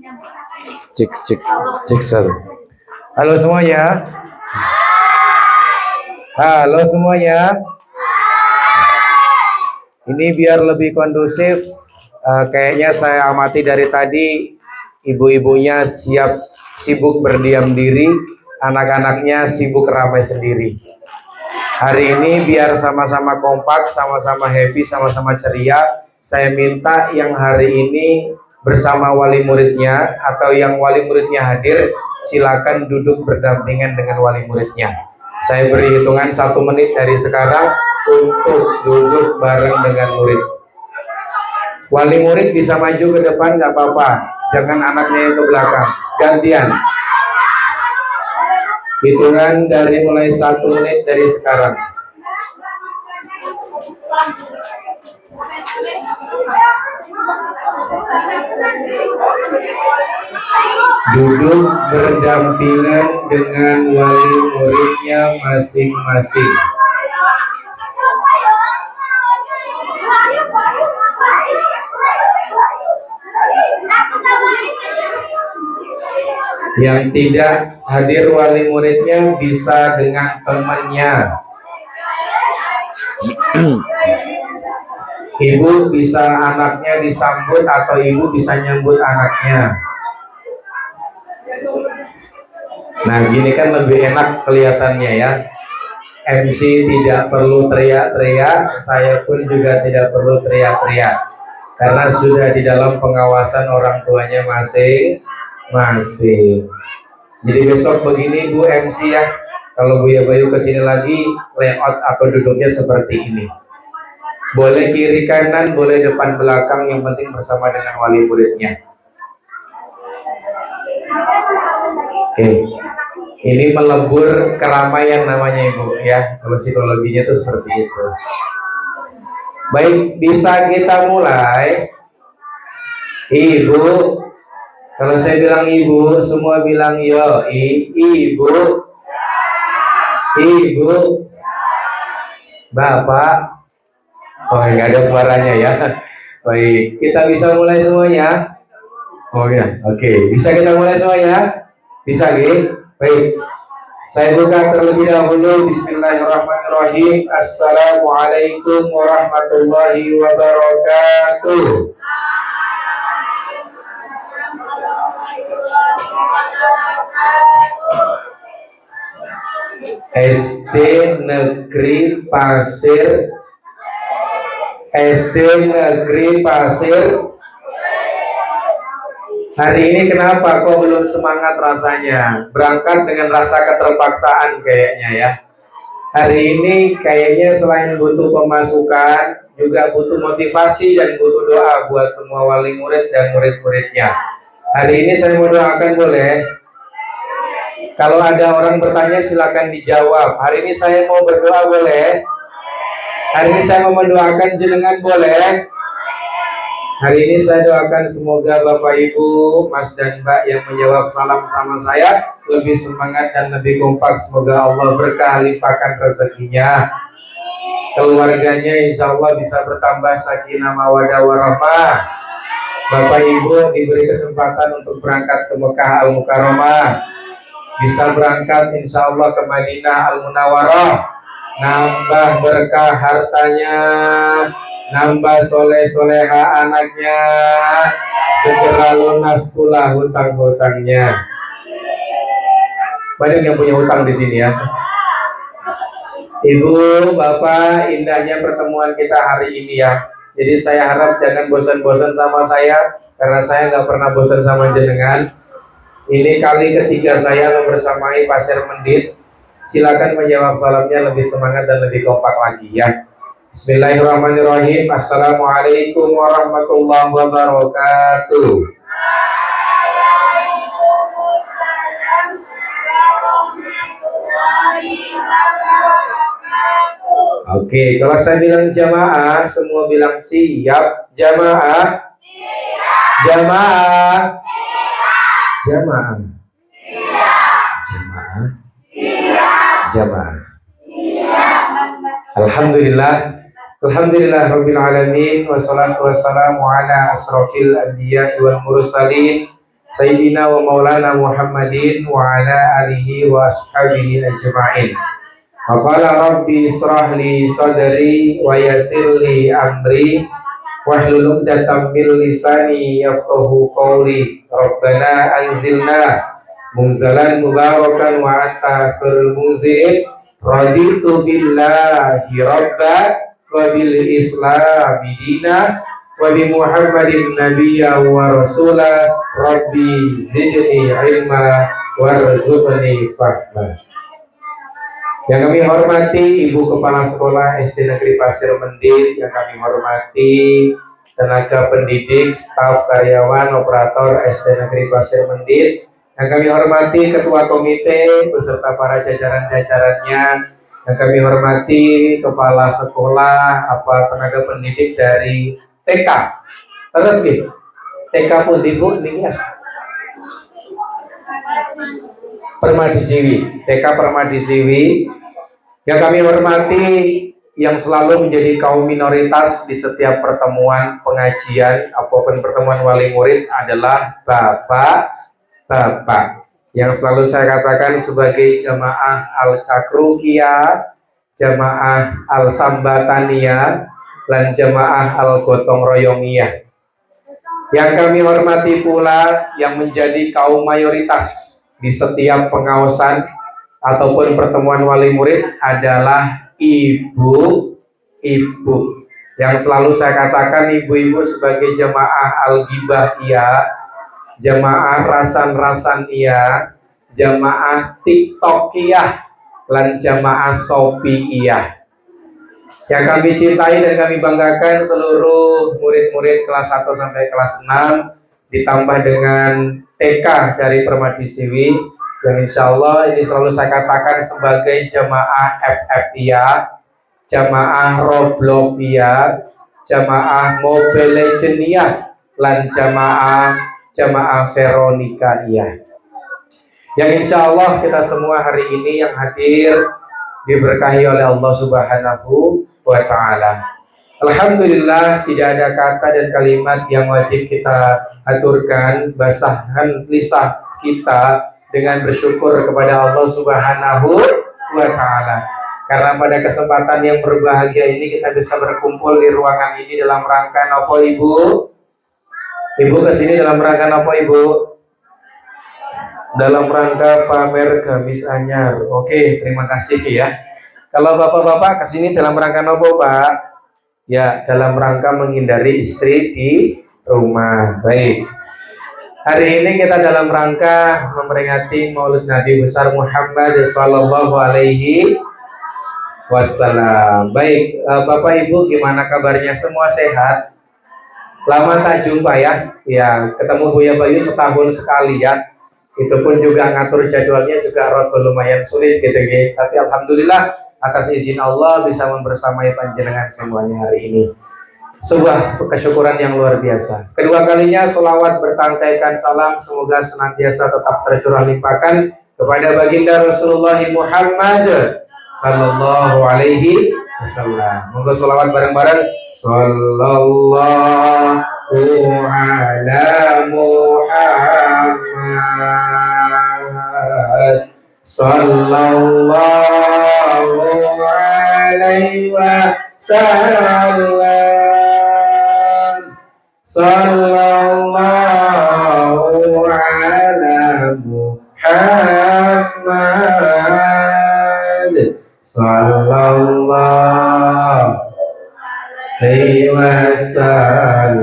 Cek cek cek satu. Halo semuanya. Halo semuanya. Ini biar lebih kondusif, kayaknya saya amati dari tadi ibu-ibunya sibuk berdiam diri, anak-anaknya sibuk ramai sendiri. Hari ini biar sama-sama kompak, sama-sama happy, sama-sama ceria, saya minta yang hari ini bersama wali muridnya atau yang wali muridnya hadir, silakan duduk berdampingan dengan wali muridnya. Saya beri hitungan 1 menit dari sekarang untuk duduk bareng dengan murid. Wali murid bisa maju ke depan nggak apa-apa, jangan anaknya yang ke belakang, gantian. Hitungan dari mulai 1 menit dari sekarang. Duduk berdampingan dengan wali muridnya masing-masing. Yang tidak hadir wali muridnya bisa dengan temannya. Ibu bisa anaknya disambut atau ibu bisa nyambut anaknya. Nah, gini kan lebih enak kelihatannya ya. MC tidak perlu teriak-teriak, saya pun juga tidak perlu teriak-teriak, karena sudah di dalam pengawasan orang tuanya masing-masing. Jadi besok begini Bu MC ya, kalau Buya Bayu kesini lagi, layout atau duduknya seperti ini. Boleh kiri kanan, boleh depan belakang, yang penting bersama dengan wali muridnya. Oke. Ini melebur keramaian namanya Ibu ya. Kalau psikologinya itu seperti itu. Baik, bisa kita mulai. Ibu, kalau saya bilang ibu, semua bilang yo. Ibu, ibu, bapak. Oh, nggak ada suaranya ya. Baik, kita bisa mulai semuanya. Oh ya, oke. Bisa kita mulai semuanya? Bisa, gitu? Baik. Saya buka terlebih dahulu. Bismillahirrahmanirrahim. Assalamualaikum warahmatullahi wabarakatuh. SD Negeri Pasir, SD Negeri Pasir. Hari ini kenapa kok belum semangat rasanya? Berangkat dengan rasa keterpaksaan kayaknya ya. Hari ini kayaknya selain butuh pemasukan, juga butuh motivasi dan butuh doa buat semua wali murid dan murid-muridnya. Hari ini saya mau doakan, boleh? Kalau ada orang bertanya silakan dijawab. Hari ini saya mau berdoa, boleh? Hari ini saya mau mendoakan jenengan, boleh? Hari ini saya doakan semoga Bapak Ibu, Mas dan Mbak yang menjawab salam sama saya lebih semangat dan lebih kompak. Semoga Allah berkah limpahkan rezekinya. Keluarganya insya Allah bisa bertambah sakinah mawaddah warahmah. Bapak Ibu diberi kesempatan untuk berangkat ke Mekah Al-Mukarramah. Bisa berangkat insya Allah ke Madinah Al-Munawwarah. Nambah berkah hartanya, nambah soleh-soleha anaknya, segera lunas pula hutang-hutangnya. Banyak yang punya hutang di sini ya. Ibu, Bapak, indahnya pertemuan kita hari ini ya. Jadi saya harap jangan bosan-bosan sama saya, karena saya nggak pernah bosan sama jenengan. Ini kali ketiga saya membersamai Pasir Mendit. Silakan menjawab salamnya lebih semangat dan lebih kompak lagi ya. Bismillahirrahmanirrahim. Assalamualaikum warahmatullahi wabarakatuh. Oke, kalau saya bilang jamaah, semua bilang siap. Jamaah, jamaah, jamaah, jamaah, jamaah. Alhamdulillah. Alhamdulillah Rabbil Alamin. Wassalatu wassalamu ala asrafil anbiya wal mursalin Sayyidina wa maulana Muhammadin wa ala alihi wa ashabihi ajma'in. Wa qala rabbi israh li sadri wa yassir li amri wahlul 'uqdatam min lisani yafqahu qawli. Rabbana anzilna munzalan mubarakan wa anta khairul munzilin. Raditu billahi rabba wa bil islami dina wa bi Muhammadin nabiyya wa rasula. Rabbi zidni ilma warzuqni fahma. Yang kami hormati Ibu Kepala Sekolah SD Negeri Pasir Mendit, yang kami hormati tenaga pendidik, staf, karyawan, operator SD Negeri Pasir Mendit, yang kami hormati Ketua Komite beserta para jajaran-jajarannya, yang kami hormati Kepala Sekolah, tenaga pendidik dari TK. Terus gitu, TK pun Ibu ini Permadi Siwi, TK Permadi Siwi. Yang kami hormati, yang selalu menjadi kaum minoritas di setiap pertemuan pengajian apapun pertemuan wali murid adalah bapak-bapak yang selalu saya katakan sebagai jamaah al-Cakrukiyah, jamaah al-Sambatania, dan jamaah al-Gotong Royongiyah. Yang kami hormati pula yang menjadi kaum mayoritas di setiap pengawasan ataupun pertemuan wali murid adalah ibu-ibu. Yang selalu saya katakan ibu-ibu sebagai jamaah al-Gibahiyah, jamaah rasan-rasaniyah, jamaah tiktokiyah, dan jamaah sopiyah. Yang kami cintai dan kami banggakan seluruh murid-murid kelas 1 sampai kelas 6 ditambah dengan TK dari Permadi Siwi. Dan insya Allah ini selalu saya katakan sebagai jamaah FF-iyah, jamaah Roblox-iyah, jamaah Mobile Legends-iyah, dan jamaah Veronica-iyah. Yang insya Allah kita semua hari ini yang hadir diberkahi oleh Allah Subhanahu wa Ta'ala. Alhamdulillah, tidak ada kata dan kalimat yang wajib kita aturkan, basahkan lisan kita dengan bersyukur kepada Allah Subhanahu wa Ta'ala. Karena pada kesempatan yang berbahagia ini kita bisa berkumpul di ruangan ini dalam rangka apa Ibu? Ibu kesini dalam rangka apa Ibu? Dalam rangka pamer gamis anyar. Oke, terima kasih ya. Kalau bapak-bapak kesini dalam rangka apa Pak? Ya, dalam rangka menghindari istri di rumah. Baik. Hari ini kita dalam rangka memperingati Maulid Nabi besar Muhammad Sallallahu Alaihi Wasallam. Baik, Bapak Ibu, gimana kabarnya? Semua sehat? Lama tak jumpa ya. Ya, ketemu Buya Bayu setahun sekali ya. Itu pun juga ngatur jadwalnya juga lumayan sulit gitu ya. Tapi alhamdulillah atas izin Allah bisa membersamai panjenengan semuanya hari ini. Sebuah kesyukuran yang luar biasa. Kedua kalinya selawat bertangkaikan salam semoga senantiasa tetap tercurah limpahkan kepada baginda Rasulullah Muhammad Sallallahu Alaihi Wasallam. Moga selawat bareng-bareng. Sallallahu ala Muhammad Sallallahu alaihi wasallam. Sallallahu ala Muhammad Sallallahu alaihi wasallam.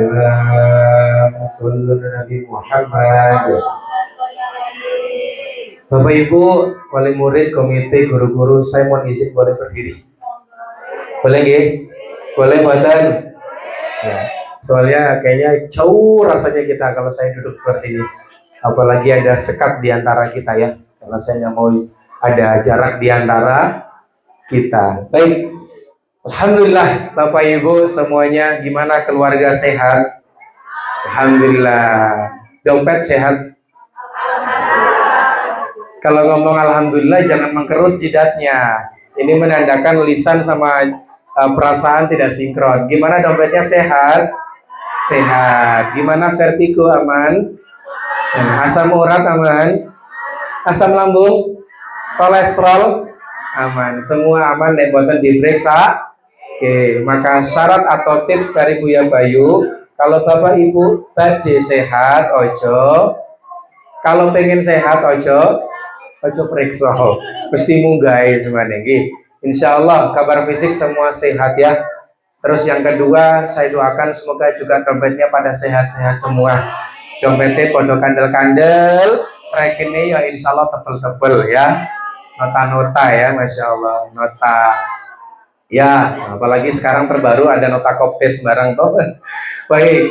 Sallallahu Nabi Muhammad. Bapak Ibu, wali murid, komite, guru-guru, saya mohon izin boleh berdiri. Boleh nggih? Boleh badan? Ya. Soalnya kayaknya jauh rasanya kita kalau saya duduk seperti ini. Apalagi ada sekat di antara kita ya. Karena saya nggak mau ada jarak di antara kita. Baik. Alhamdulillah Bapak Ibu semuanya, gimana keluarga sehat? Alhamdulillah. Dompet sehat? Kalau ngomong alhamdulillah jangan mengkerut jidatnya. Ini menandakan lisan sama perasaan tidak sinkron. Gimana dompetnya sehat? Sehat. Gimana vertigo aman? Asam urat aman, asam lambung, kolesterol aman, semua aman nek boten diperiksa. Oke, maka syarat atau tips dari Buya Bayu, kalau Bapak Ibu badhe sehat ojo, kalau pengen sehat ojo periksa, mesti munggai semuanya nggih. Insya Allah kabar fisik semua sehat ya. Terus yang kedua, saya doakan semoga juga dompetnya pada sehat-sehat semua. Dompetnya podo kandel-kandel, rekeningnya ya insya Allah tebel-tebel ya. Nota-nota ya, Masya Allah, nota. Ya, apalagi sekarang terbaru ada nota kopes barang toh. Baik,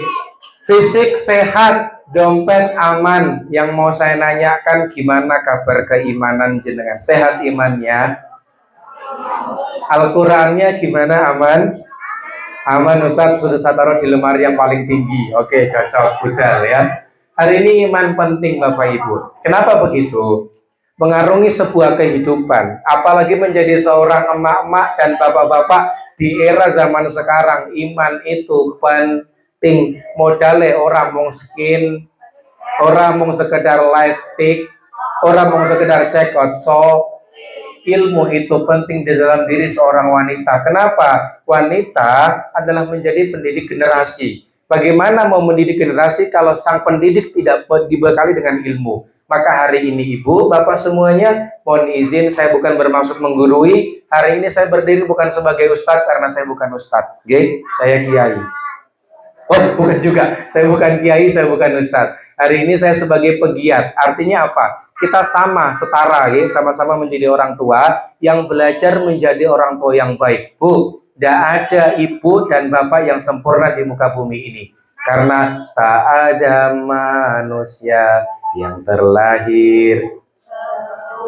fisik sehat, dompet aman. Yang mau saya nanyakan gimana kabar keimanan jenengan? Sehat imannya? Al-Qurannya gimana, aman? Aman Ustaz, sudah saya taruh di lemari yang paling tinggi. Oke, cocok, budal ya. Hari ini iman penting Bapak Ibu. Kenapa begitu? Mengarungi sebuah kehidupan, apalagi menjadi seorang emak-emak dan bapak-bapak di era zaman sekarang, iman itu penting. Modalnya orang mau skin, orang mau sekedar live stick, orang mau sekedar check out. So ilmu itu penting di dalam diri seorang wanita. Kenapa? Wanita adalah menjadi pendidik generasi. Bagaimana mau mendidik generasi kalau sang pendidik tidak dibekali dengan ilmu? Maka hari ini Ibu, Bapak semuanya, mohon izin saya bukan bermaksud menggurui. Hari ini saya berdiri bukan sebagai ustadz karena saya bukan ustadz. Oke, saya kiai. Oh, bukan juga. Saya bukan kiai, saya bukan ustadz. Hari ini saya sebagai pegiat. Artinya apa? Kita sama, setara ya, sama-sama menjadi orang tua yang belajar menjadi orang tua yang baik. Bu, tidak ada ibu dan bapak yang sempurna di muka bumi ini. Karena tak ada manusia yang terlahir.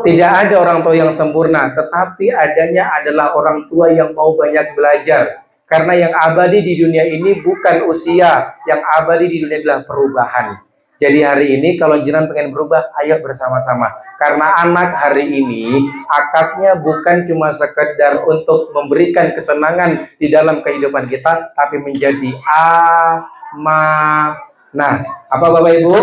Tidak ada orang tua yang sempurna, tetapi adanya adalah orang tua yang mau banyak belajar. Karena yang abadi di dunia ini bukan usia, yang abadi di dunia adalah perubahan. Jadi hari ini kalau jenengan pengen berubah, ayo bersama-sama. Karena anak hari ini akadnya bukan cuma sekedar untuk memberikan kesenangan di dalam kehidupan kita, tapi menjadi amanah. Apa Bapak Ibu?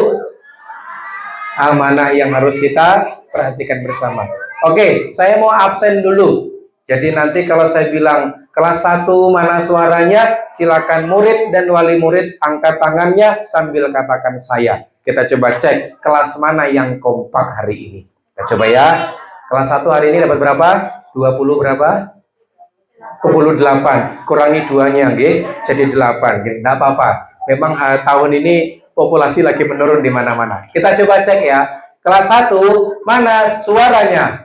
Amanah yang harus kita perhatikan bersama. Oke, saya mau absen dulu. Jadi nanti kalau saya bilang kelas 1 mana suaranya, silakan murid dan wali murid angkat tangannya sambil katakan saya. Kita coba cek kelas mana yang kompak hari ini. Kita coba ya. Kelas 1 hari ini dapat berapa? 20 berapa? 28. Kurangi 2-nya, nggih. Jadi 8. Enggak apa-apa. Memang tahun ini populasi lagi menurun di mana-mana. Kita coba cek ya. Kelas 1, mana suaranya?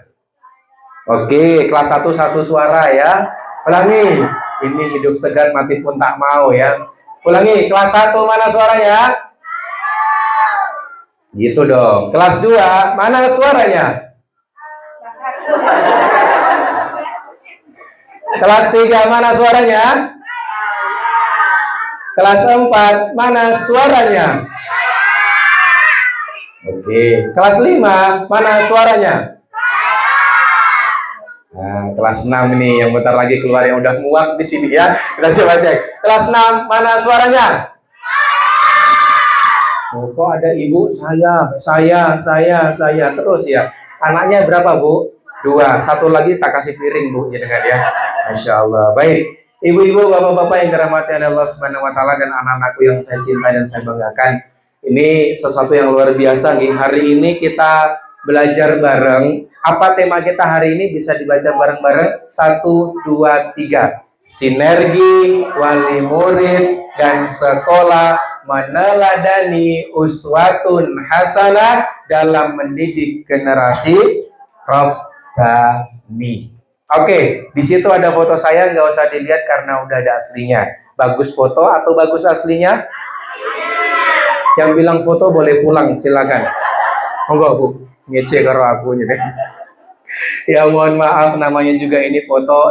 Oke, kelas 1 satu suara ya. Ulangi. Ini hidup segan mati pun tak mau ya. Ulangi, kelas 1 mana suaranya? Gitu dong. Kelas 2, mana suaranya? Kelas 3, mana suaranya? Kelas 4, mana suaranya? Oke, kelas 5, mana suaranya? Nah, kelas 6 ini yang bentar lagi keluar yang udah muak di sini ya. Kita coba cek. Kelas 6, mana suaranya? Oh, kok ada ibu? Saya terus ya. Anaknya berapa, Bu? 2. Satu lagi tak kasih piring, Bu, ya dengan ya. Masya Allah. Baik. Ibu-ibu, bapak-bapak yang dirahmati Allah Subhanahu wa taala dan anak-anakku yang saya cintai dan saya banggakan. Ini sesuatu yang luar biasa nih. Hari ini kita belajar bareng. Apa tema kita hari ini bisa dibaca bareng-bareng? 1, 2, 3. Sinergi wali murid dan sekolah meneladani uswatun hasanah dalam mendidik generasi Rabbani. Oke, di situ ada foto saya, nggak usah dilihat karena udah ada aslinya. Bagus foto atau bagus aslinya? Yang bilang foto boleh pulang, silakan. Monggo Bu, ngece karo aku nih deh. Ya mohon maaf, namanya juga ini foto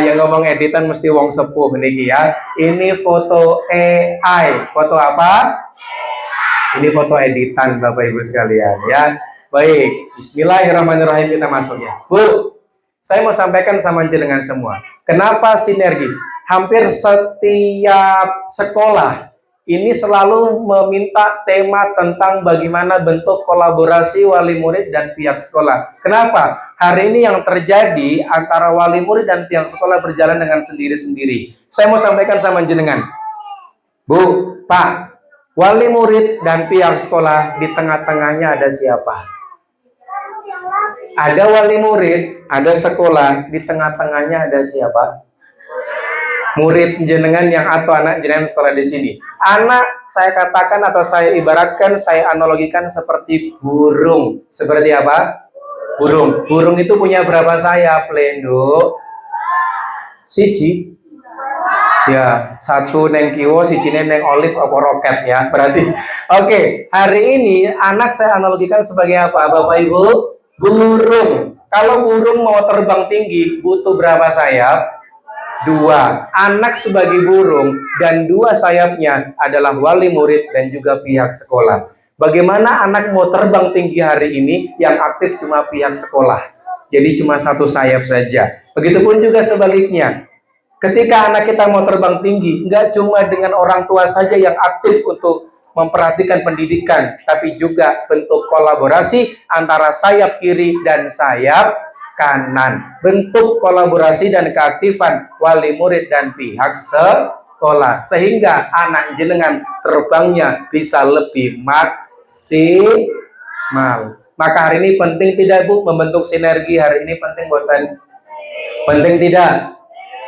yang ngomong editan mesti wong sepuh nih ya. Ini foto AI. Foto apa? Ini foto editan Bapak Ibu sekalian ya. Baik, bismillahirrahmanirrahim, kita masuk ya. Bu, saya mau sampaikan sama jenengan semua. Kenapa sinergi? Hampir setiap sekolah ini selalu meminta tema tentang bagaimana bentuk kolaborasi wali murid dan pihak sekolah. Kenapa? Hari ini yang terjadi antara wali murid dan pihak sekolah berjalan dengan sendiri-sendiri. Saya mau sampaikan sama jenengan, Bu, Pak, wali murid dan pihak sekolah, di tengah-tengahnya ada siapa? Ada wali murid, ada sekolah, di tengah-tengahnya ada siapa? Murid jenengan yang atau anak jenengan sekolah di sini. Anak saya katakan atau saya ibaratkan, saya analogikan seperti burung. Seperti apa? Burung. Burung itu punya berapa sayap, Lendo? Siji. Ya, satu neng kiwo, siji neng olive apa roket ya. Berarti, oke. Hari ini anak saya analogikan sebagai apa, Bapak Ibu? Burung. Kalau burung mau terbang tinggi, butuh berapa sayap? Dua. Anak sebagai burung dan dua sayapnya adalah wali murid dan juga pihak sekolah. Bagaimana anak mau terbang tinggi hari ini, yang aktif cuma pihak sekolah, jadi cuma satu sayap saja. Begitupun juga sebaliknya, ketika anak kita mau terbang tinggi, nggak cuma dengan orang tua saja yang aktif untuk memperhatikan pendidikan, tapi juga bentuk kolaborasi antara sayap kiri dan sayap kanan. Bentuk kolaborasi dan keaktifan wali murid dan pihak sekolah, sehingga anak jenengan terbangnya bisa lebih maksimal. Maka hari ini penting tidak, Bu, membentuk sinergi? Hari ini penting buatan? Penting tidak?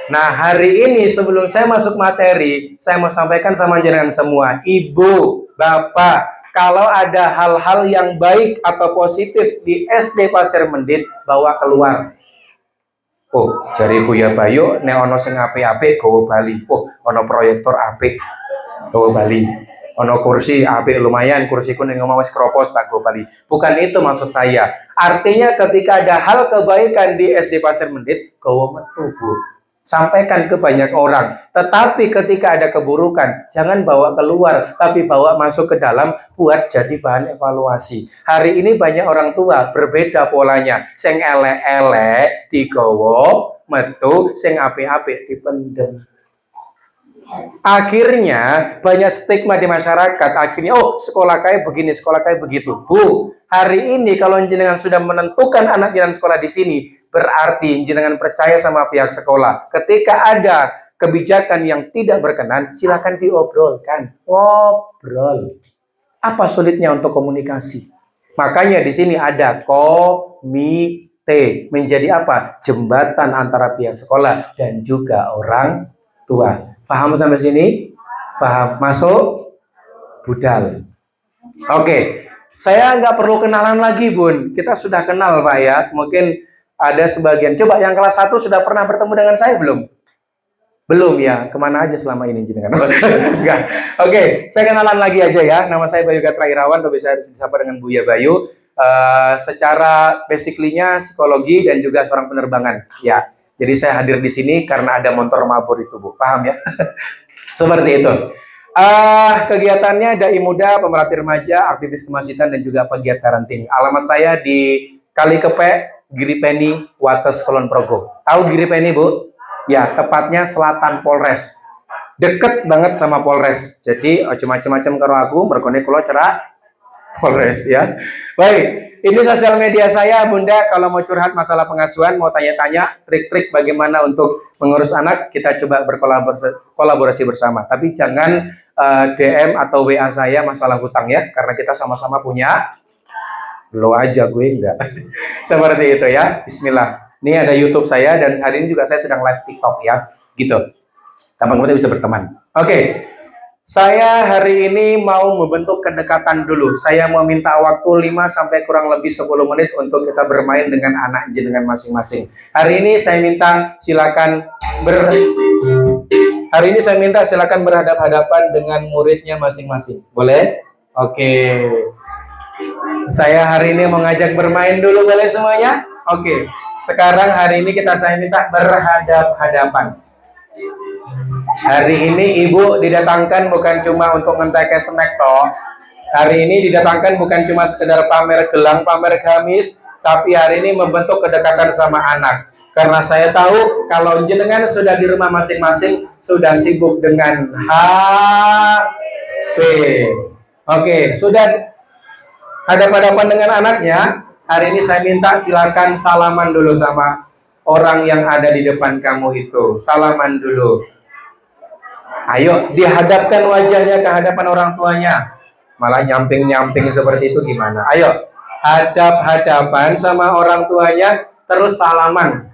Nah, hari ini sebelum saya masuk materi, saya mau sampaikan sama jenengan semua, Ibu, Bapak, kalau ada hal-hal yang baik atau positif di SD Pasir Mendit, bawa keluar. Oh, jari Buya Bayu, nek ono sing apik-apik gawa Bali. Oh, ono proyektor apik gawa Bali. Ono kursi apik lumayan, kursiku ning omah wis kropos tak gawa Bali. Bukan itu maksud saya. Artinya ketika ada hal kebaikan di SD Pasir Mendit, gawa metu, Bu. Sampaikan ke banyak orang. Tetapi ketika ada keburukan, jangan bawa keluar, tapi bawa masuk ke dalam, buat jadi bahan evaluasi. Hari ini banyak orang tua berbeda polanya. Sing elek-elek digowo, metu, sing apik-apik dipendem. Akhirnya banyak stigma di masyarakat. Akhirnya, oh, sekolah kayak begini, sekolah kayak begitu. Bu, hari ini kalau jenengan sudah menentukan anak jenengan sekolah di sini, berarti jenengan percaya sama pihak sekolah. Ketika ada kebijakan yang tidak berkenan, silakan diobrolkan. Ngobrol. Apa sulitnya untuk komunikasi? Makanya di sini ada komite. Menjadi apa? Jembatan antara pihak sekolah dan juga orang tua. Paham sampai sini? Paham? Masuk? Budal. Oke. Saya nggak perlu kenalan lagi, Bun. Kita sudah kenal, Pak ya. Mungkin ada sebagian. Coba yang kelas 1 sudah pernah bertemu dengan saya belum? Belum ya? Kemana aja selama ini jenengan? Enggak. Oke, saya kenalan lagi aja ya. Nama saya Bayu Gatra Irawan, atau bisa disapa dengan Buya Bayu. Secara basically-nya psikologi dan juga seorang penerbangan. Ya. Jadi saya hadir di sini karena ada motor mabur itu, Bu. Paham ya? Seperti itu. Kegiatannya Dai Muda, pemerhati remaja, aktivis kemasitan, dan juga pegiat parenting. Alamat saya di Kalikepe, Giripeni, Wates, Kulon Progo. Tahu Giripeni, Bu? Ya, tepatnya selatan Polres. Deket banget sama Polres. Jadi, macam-macam karo aku, mergone kula cerak Polres ya. Baik, ini sosial media saya, Bunda. Kalau mau curhat masalah pengasuhan, mau tanya-tanya trik-trik bagaimana untuk mengurus anak, kita coba berkolaborasi bersama. Tapi jangan DM atau WA saya masalah hutang ya, karena kita sama-sama punya. Lo aja, gue enggak. Seperti itu ya. Bismillah. Ini ada YouTube saya, dan hari ini juga saya sedang live TikTok ya. Gitu. Gampang kita bisa berteman. Oke. Saya hari ini mau membentuk kedekatan dulu. Saya mau minta waktu 5 sampai kurang lebih 10 menit untuk kita bermain dengan anak jenengan masing-masing. Hari ini saya minta silakan berhadap-hadapan dengan muridnya masing-masing. Boleh? Oke. Saya hari ini mau ngajak bermain dulu, boleh semuanya? Oke. Sekarang hari ini saya minta berhadap-hadapan. Hari ini Ibu didatangkan bukan cuma untuk ngentek snack toh. Hari ini didatangkan bukan cuma sekedar pamer gelang, pamer gamis, tapi hari ini membentuk kedekatan sama anak. Karena saya tahu kalau jenengan sudah di rumah masing-masing, sudah sibuk dengan Oke, sudah hadapan-hadapan dengan anaknya. Hari ini saya minta silakan salaman dulu sama orang yang ada di depan kamu itu. Salaman dulu. Ayo, dihadapkan wajahnya ke hadapan orang tuanya. Malah nyamping-nyamping seperti itu gimana? Ayo, hadap-hadapan sama orang tuanya, terus salaman.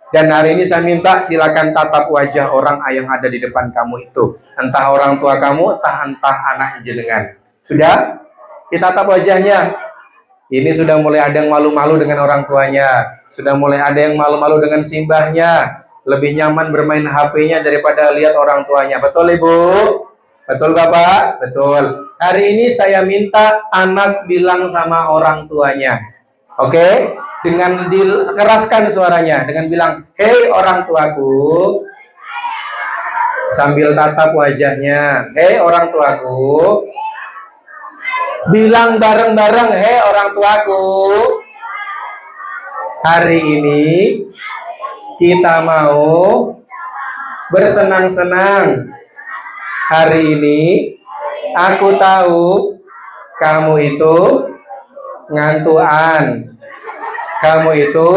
Dan hari ini saya minta silakan tatap wajah orang yang ada di depan kamu itu. Entah orang tua kamu, entah anak jenengan. Sudah? Kita tatap wajahnya. Ini sudah mulai ada yang malu-malu dengan orang tuanya. Sudah mulai ada yang malu-malu dengan simbahnya. Lebih nyaman bermain HP-nya daripada lihat orang tuanya. Betul, Ibu? Betul, Bapak? Betul. Hari ini saya minta anak bilang sama orang tuanya. Oke? Dengan dikeraskan suaranya. Dengan bilang, hei orang tuaku. Sambil tatap wajahnya. Hei orang tuaku. Bilang bareng-bareng, hei orang tuaku. Hari ini kita mau bersenang-senang. Hari ini aku tahu kamu itu ngantuan. Kamu itu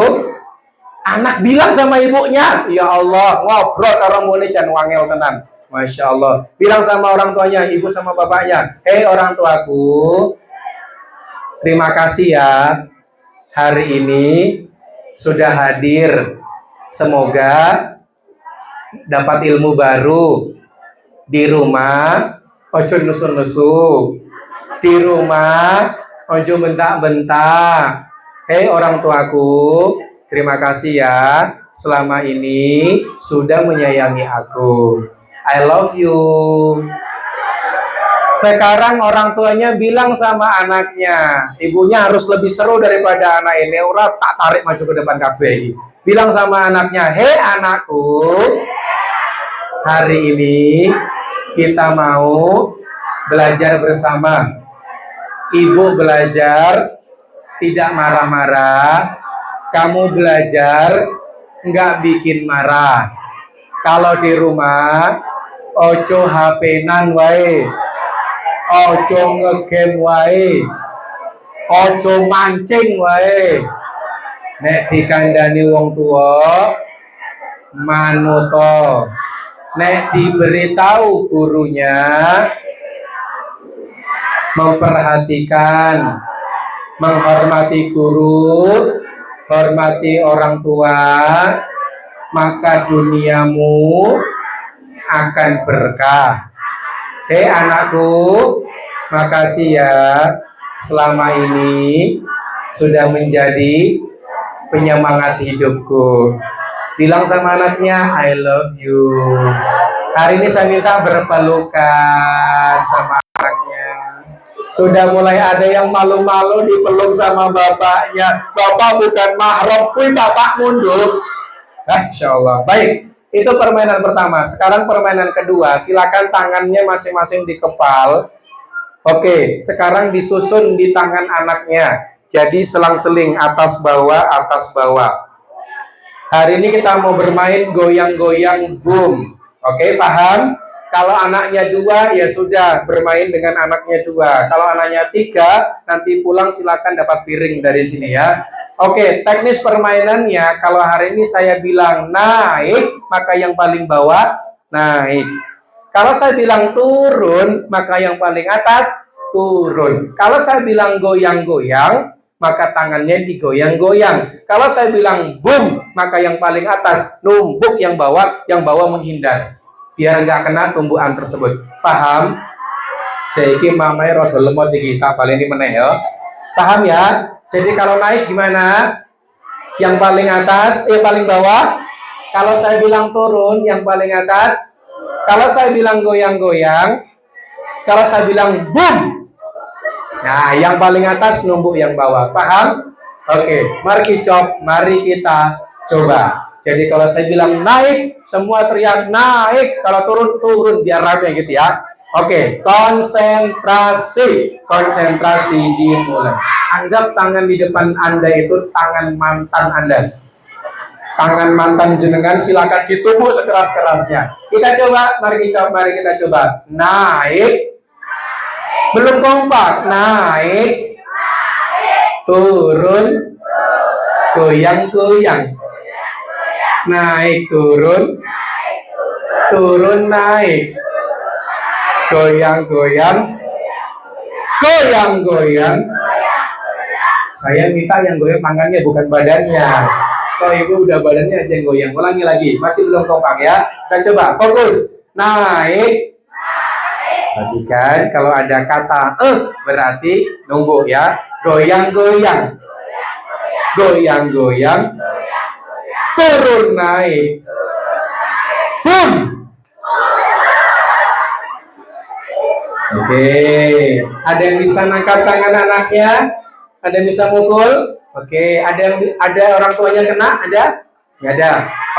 anak bilang sama ibunya, ya Allah, ngobrol karo mune jan wangel tenan. Masya Allah. Bilang sama orang tuanya, ibu sama bapaknya, hei orang tuaku, terima kasih ya. Hari ini sudah hadir. Semoga dapat ilmu baru. Di rumah, ojo nusu-nusu. Di rumah, ojo bentak-bentak. Hei orang tuaku, terima kasih ya. Selama ini sudah menyayangi aku. I love you. Sekarang orang tuanya bilang sama anaknya, ibunya harus lebih seru daripada anak ini. Ora tak tarik maju ke depan kabeh. Bilang sama anaknya, hei anakku, hari ini kita mau belajar bersama. Ibu belajar tidak marah-marah. Kamu belajar nggak bikin marah. Kalau di rumah, ojo HP-nan wae. Ojo ngegame wae. Ojo mancing wae. Nek dikandani wong tua, manuto. Nek diberitahu gurunya, memperhatikan, menghormati guru, hormati orang tua, maka duniamu akan berkah. Hei anakku, makasih ya selama ini sudah menjadi penyemangat hidupku. Bilang sama anaknya, I love you. Hari ini saya minta berpelukan sama anaknya. Sudah mulai ada yang malu-malu dipeluk sama bapaknya. Bapak bukan mahram, kui bapak mundur. Insya Allah. Baik, itu permainan pertama. Sekarang permainan kedua. Silakan tangannya masing-masing dikepal. Oke, sekarang disusun di tangan anaknya. Jadi selang-seling atas bawah, atas bawah. Hari ini kita mau bermain goyang-goyang boom. Oke, paham? Kalau anaknya 2, ya sudah bermain dengan anaknya 2. Kalau anaknya 3, nanti pulang silakan dapat piring dari sini ya. Oke, teknis permainannya, kalau hari ini saya bilang naik, maka yang paling bawah naik. Kalau saya bilang turun, maka yang paling atas turun. Kalau saya bilang goyang-goyang, maka tangannya digoyang-goyang. Kalau saya bilang boom, maka yang paling atas numbuk yang bawah menghindar. Biar nggak kena tumbuhan tersebut. Paham? Saiki mamai rodo lemot iki, tak balik ini meneh ya. Paham ya? Jadi kalau naik gimana? Yang paling atas, paling bawah. Kalau saya bilang turun, yang paling atas. Kalau saya bilang goyang-goyang, kalau saya bilang boom, nah yang paling atas numbuk yang bawah. Paham? Oke, mari kita coba. Jadi kalau saya bilang naik, semua teriak naik. Kalau turun, turun biar rame gitu ya. Oke, konsentrasi dimulai. Anggap tangan di depan Anda itu tangan mantan Anda. Tangan mantan jenengan silakan ditumbuk sekeras-kerasnya. Kita coba, mari kita coba. Naik, Belum kompak. Naik, turun, goyang-goyang. Naik, turun, turun, naik. Goyang-goyang, goyang-goyang. Saya minta yang goyang tangannya bukan badannya. Kalau ibu udah badannya aja yang goyang. Ulangi lagi, masih belum kompak ya. Kita coba, fokus. Naik. Perhatikan, kalau ada kata berarti nunggu ya. Goyang-goyang, goyang-goyang, turun naik, boom. Oke, ada yang bisa nangkap tangan anaknya? Ada yang bisa mukul? Oke, ada orang tuanya kena? Ada? Nggak ada.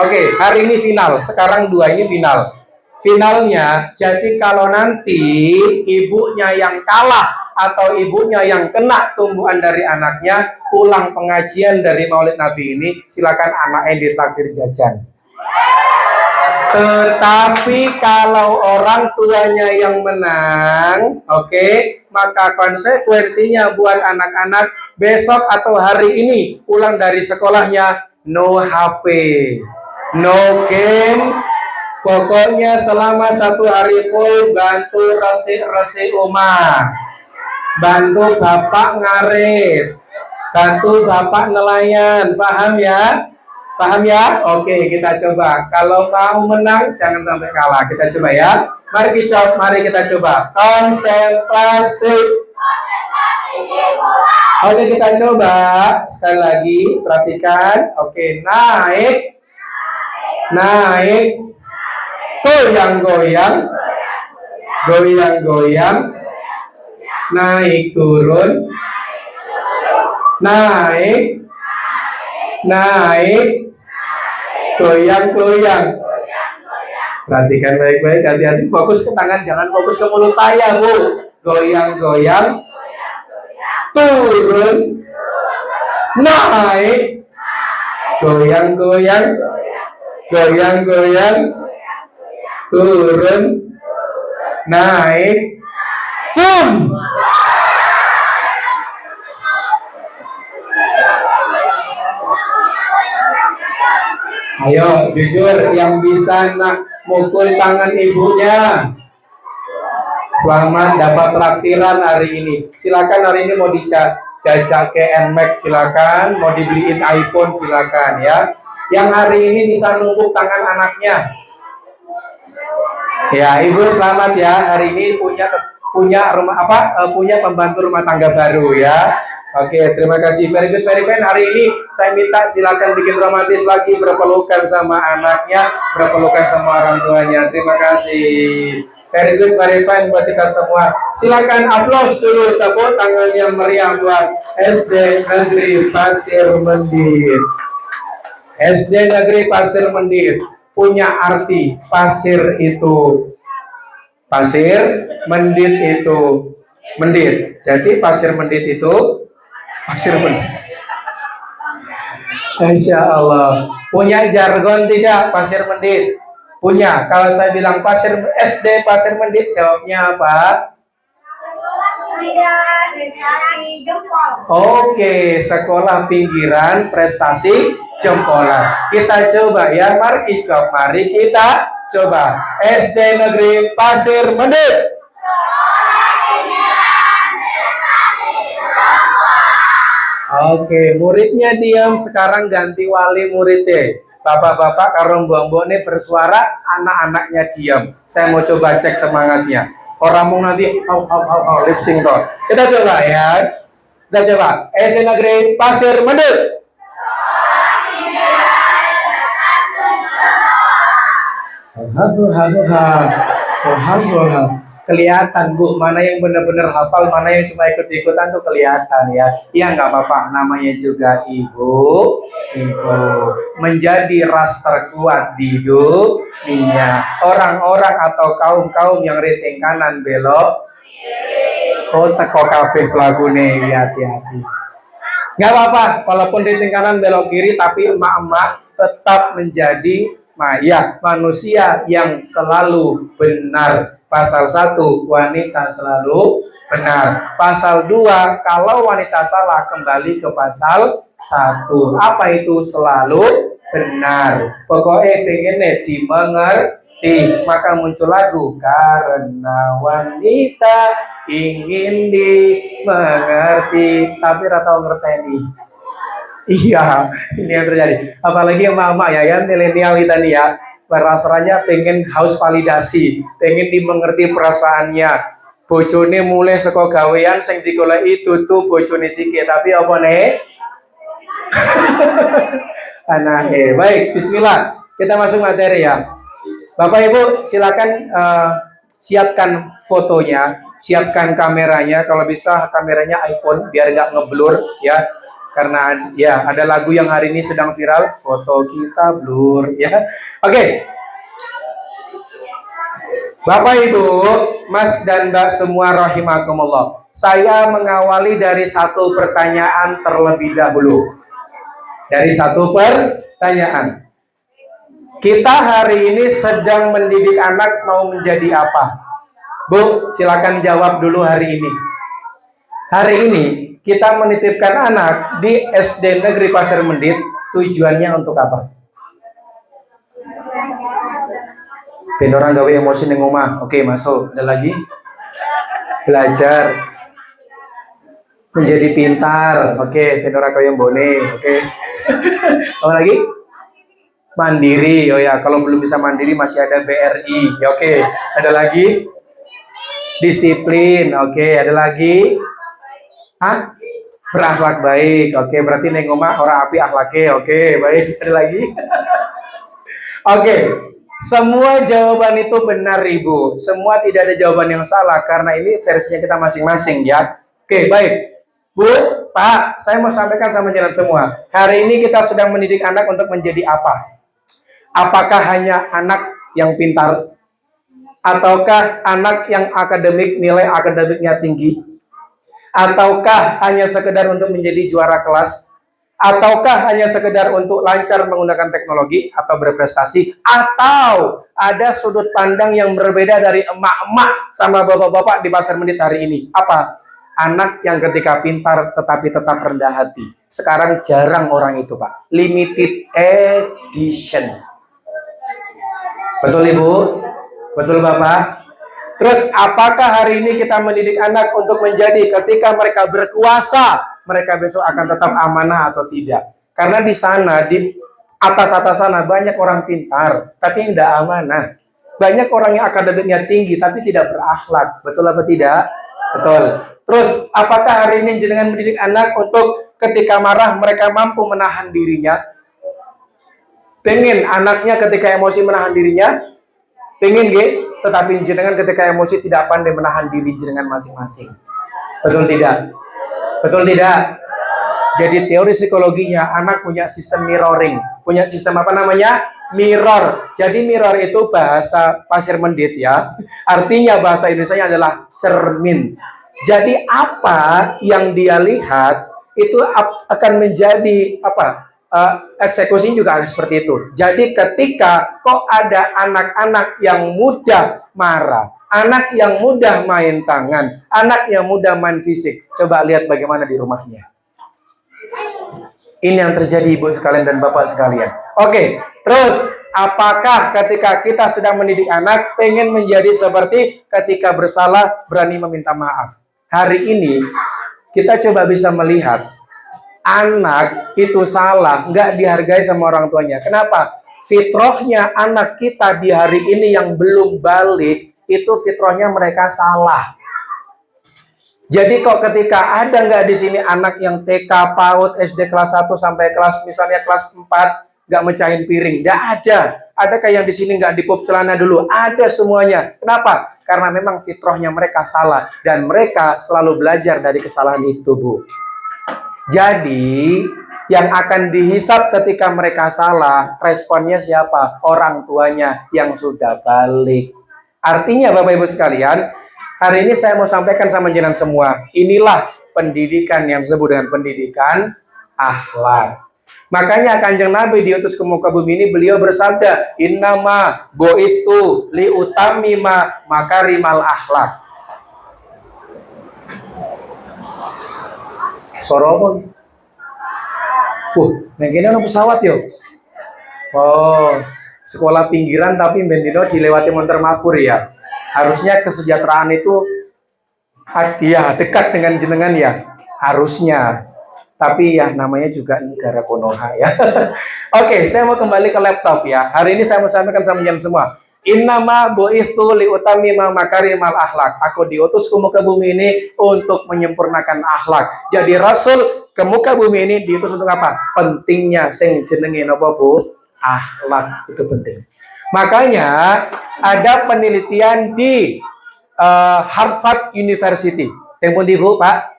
Oke, hari ini final. Sekarang dua ini final. Finalnya, jadi kalau nanti ibunya yang kalah atau ibunya yang kena tumbuhan dari anaknya, pulang pengajian dari Maulid Nabi ini, silakan anaknya ditakdir jajan. Tetapi kalau orang tuanya yang menang, oke, maka konsekuensinya buat anak-anak besok atau hari ini pulang dari sekolahnya no HP, no game. Pokoknya selama 1 hari full bantu resik-resik rumah, bantu bapak ngarit, bantu bapak nelayan, paham ya? Paham ya? Oke, kita coba. Kalau mau menang, jangan sampai kalah. Kita coba ya. Mari kita coba. Konsentrasi. Oke, kita coba. Sekali lagi, perhatikan. Oke, naik. Naik. Goyang-goyang. Goyang-goyang. Naik, turun. Naik. Naik. Goyang-goyang. Perhatikan baik-baik, hati-hati, fokus ke tangan, jangan fokus ke mulut saya, Bu. Goyang-goyang, turun, naik, goyang-goyang, goyang-goyang, turun, naik, boom. Ayo, jujur yang bisa mukul tangan ibunya. Selamat dapat traktiran hari ini. Silakan hari ini mau jajak ke NMAX silakan, mau dibeliin iPhone silakan ya. Yang hari ini bisa numpuk tangan anaknya. Ya, Ibu selamat ya. Hari ini punya pembantu rumah tangga baru ya. Oke, terima kasih. Very good, very fine. Hari ini saya minta silakan bikin romantis lagi, berpelukan sama anaknya, berpelukan sama orang tuanya. Terima kasih. Very good, very fine buat kita semua. Silakan aplaus dulu, tepuk tangan yang meriah buat SD Negeri Pasir Mendit. SD Negeri Pasir Mendit punya arti pasir itu pasir, mendit itu mendit. Jadi pasir mendit itu pasir mendit. Insya Allah. Punya jargon tidak pasir mendit? Punya. Kalau saya bilang SD Pasir Mendit, jawabnya apa? Oke, sekolah pinggiran prestasi jempolan. Kita coba ya, mari kita coba. SD Negeri Pasir Mendit. Oke, muridnya diam, sekarang ganti wali muridnya. Bapak-bapak karo mbok-mbok ini bersuara, anak-anaknya diam. Saya mau coba cek semangatnya. Orang mau nanti lip sync toh. Kita coba ya. Kita coba. SD Negeri Pasir Mendit. Kelihatan Bu, mana yang benar-benar hafal, mana yang cuma ikut-ikutan tuh kelihatan ya. Iya nggak apa-apa, namanya juga ibu menjadi ras terkuat di dunia. Orang-orang atau kaum-kaum yang rating kanan belok, teko kabeh pelagune, hati-hati. Nggak apa-apa, walaupun rating kanan belok kiri, tapi emak-emak tetap menjadi manusia yang selalu benar. Pasal 1, wanita selalu Benar. Pasal 2, kalau wanita salah kembali ke pasal 1. Apa itu selalu benar? Pokoknya pengen dimengerti. Maka muncul lagu karena wanita ingin dimengerti, tapi rata ngerteni. Iya, ini yang terjadi. Apalagi emak-emak ya, milenial kita nih ya, rasanya pengen haus validasi, pengen dimengerti perasaannya. Bojone mulai saka gawean sing digoleki tutu bojone siki, tapi apa nih? Anake. Baik, bismillah. Kita masuk materi ya. Bapak Ibu, silakan siapkan fotonya, siapkan kameranya. Kalau bisa kameranya iPhone biar nggak ngeblur ya. Karena ya ada lagu yang hari ini sedang viral, foto kita blur ya. Oke. Bapak Ibu, Mas dan Mbak semua rahimakumullah. Saya mengawali dari satu pertanyaan terlebih dahulu. Dari satu pertanyaan. Kita hari ini sedang mendidik anak mau menjadi apa? Bu, silakan jawab dulu hari ini. Hari ini kita menitipkan anak di SD Negeri Pasir Mendit, tujuannya untuk apa? Ben orang gawe emosi ning omah. Oke, masuk. Ada lagi? Belajar. Menjadi pintar. Oke, ben ora kaya mbone. Oke. Apa lagi? Mandiri. Oh ya, kalau belum bisa mandiri masih ada BRI. Ya, oke. Ada lagi? Disiplin. Oke, ada lagi? Hah? Berakhlak baik. Oke, berarti ning omah ora api akhlake. Oke, baik. Ada lagi? Oke. Semua jawaban itu benar, Ibu. Semua tidak ada jawaban yang salah karena ini versinya kita masing-masing ya. Oke, baik. Bu, Pak, saya mau sampaikan sama jalan semua. Hari ini kita sedang mendidik anak untuk menjadi apa? Apakah hanya anak yang pintar? Ataukah anak yang akademik, nilai akademiknya tinggi? Ataukah hanya sekedar untuk menjadi juara kelas? Ataukah hanya sekedar untuk lancar menggunakan teknologi atau berprestasi? Atau ada sudut pandang yang berbeda dari emak-emak sama bapak-bapak di Pasir Mendit hari ini? Apa? Anak yang ketika pintar tetapi tetap rendah hati. Sekarang jarang orang itu, Pak. Limited edition. Betul, Ibu? Betul, Bapak? Terus apakah hari ini kita mendidik anak untuk menjadi ketika mereka berkuasa, mereka besok akan tetap amanah atau tidak? Karena di sana, di atas-atas sana banyak orang pintar, tapi tidak amanah. Banyak orang yang akademiknya tinggi, tapi tidak berakhlak. Betul apa tidak? Betul. Terus apakah hari ini jenengan mendidik anak untuk ketika marah mereka mampu menahan dirinya? Pengen anaknya ketika emosi menahan dirinya? Pengen tetapi jenengan ketika emosi tidak pandai menahan diri jenengan masing-masing. Betul tidak? Betul tidak? Jadi teori psikologinya anak punya sistem mirroring, punya sistem apa namanya? Mirror. Jadi mirror itu bahasa Pasir Mendit ya. Artinya bahasa Indonesia adalah cermin. Jadi apa yang dia lihat itu akan menjadi apa? Eksekusi juga seperti itu. Jadi ketika kok ada anak-anak yang mudah marah, anak yang mudah main tangan, anak yang mudah main fisik, coba lihat bagaimana di rumahnya. Ini yang terjadi, Ibu sekalian dan Bapak sekalian. Oke, terus apakah ketika kita sedang mendidik anak pengen menjadi seperti ketika bersalah berani meminta maaf? Hari ini kita coba bisa melihat anak itu salah, nggak dihargai sama orang tuanya. Kenapa? Fitrahnya anak kita di hari ini yang belum balik, itu fitrahnya mereka salah. Jadi kok ketika ada nggak di sini anak yang TK, PAUD, SD kelas 1 sampai kelas misalnya kelas 4 nggak mecahin piring, nggak ada. Adakah yang di sini nggak dipop celana dulu? Ada semuanya. Kenapa? Karena memang fitrahnya mereka salah dan mereka selalu belajar dari kesalahan itu, Bu. Jadi, yang akan dihisap ketika mereka salah, responnya siapa? Orang tuanya yang sudah balik. Artinya, Bapak Ibu sekalian, hari ini saya mau sampaikan sama jenengan semua, inilah pendidikan yang disebut dengan pendidikan akhlak. Makanya Kanjeng Nabi diutus ke muka bumi ini, beliau bersabda, innama bo'itu liutamima makarimal akhlak. Sorobo. Nah kini ada pesawat yo. Oh, sekolah pinggiran tapi bendino dilewati montor mabur ya. Harusnya kesejahteraan itu ya dekat dengan jenengan ya. Harusnya. Tapi ya namanya juga negara Konoha ya. Oke, saya mau kembali ke laptop ya. Hari ini saya mau sampaikan sama kalian semua. Innama bu'itsu liutamima makarimal akhlak. Aku diutus ke muka bumi ini untuk menyempurnakan akhlak. Jadi Rasul ke muka bumi ini diutus untuk apa? Pentingnya sing jenenge napa Bu? Akhlak itu penting. Makanya ada penelitian di Harvard University. Tempun di Bu, Pak?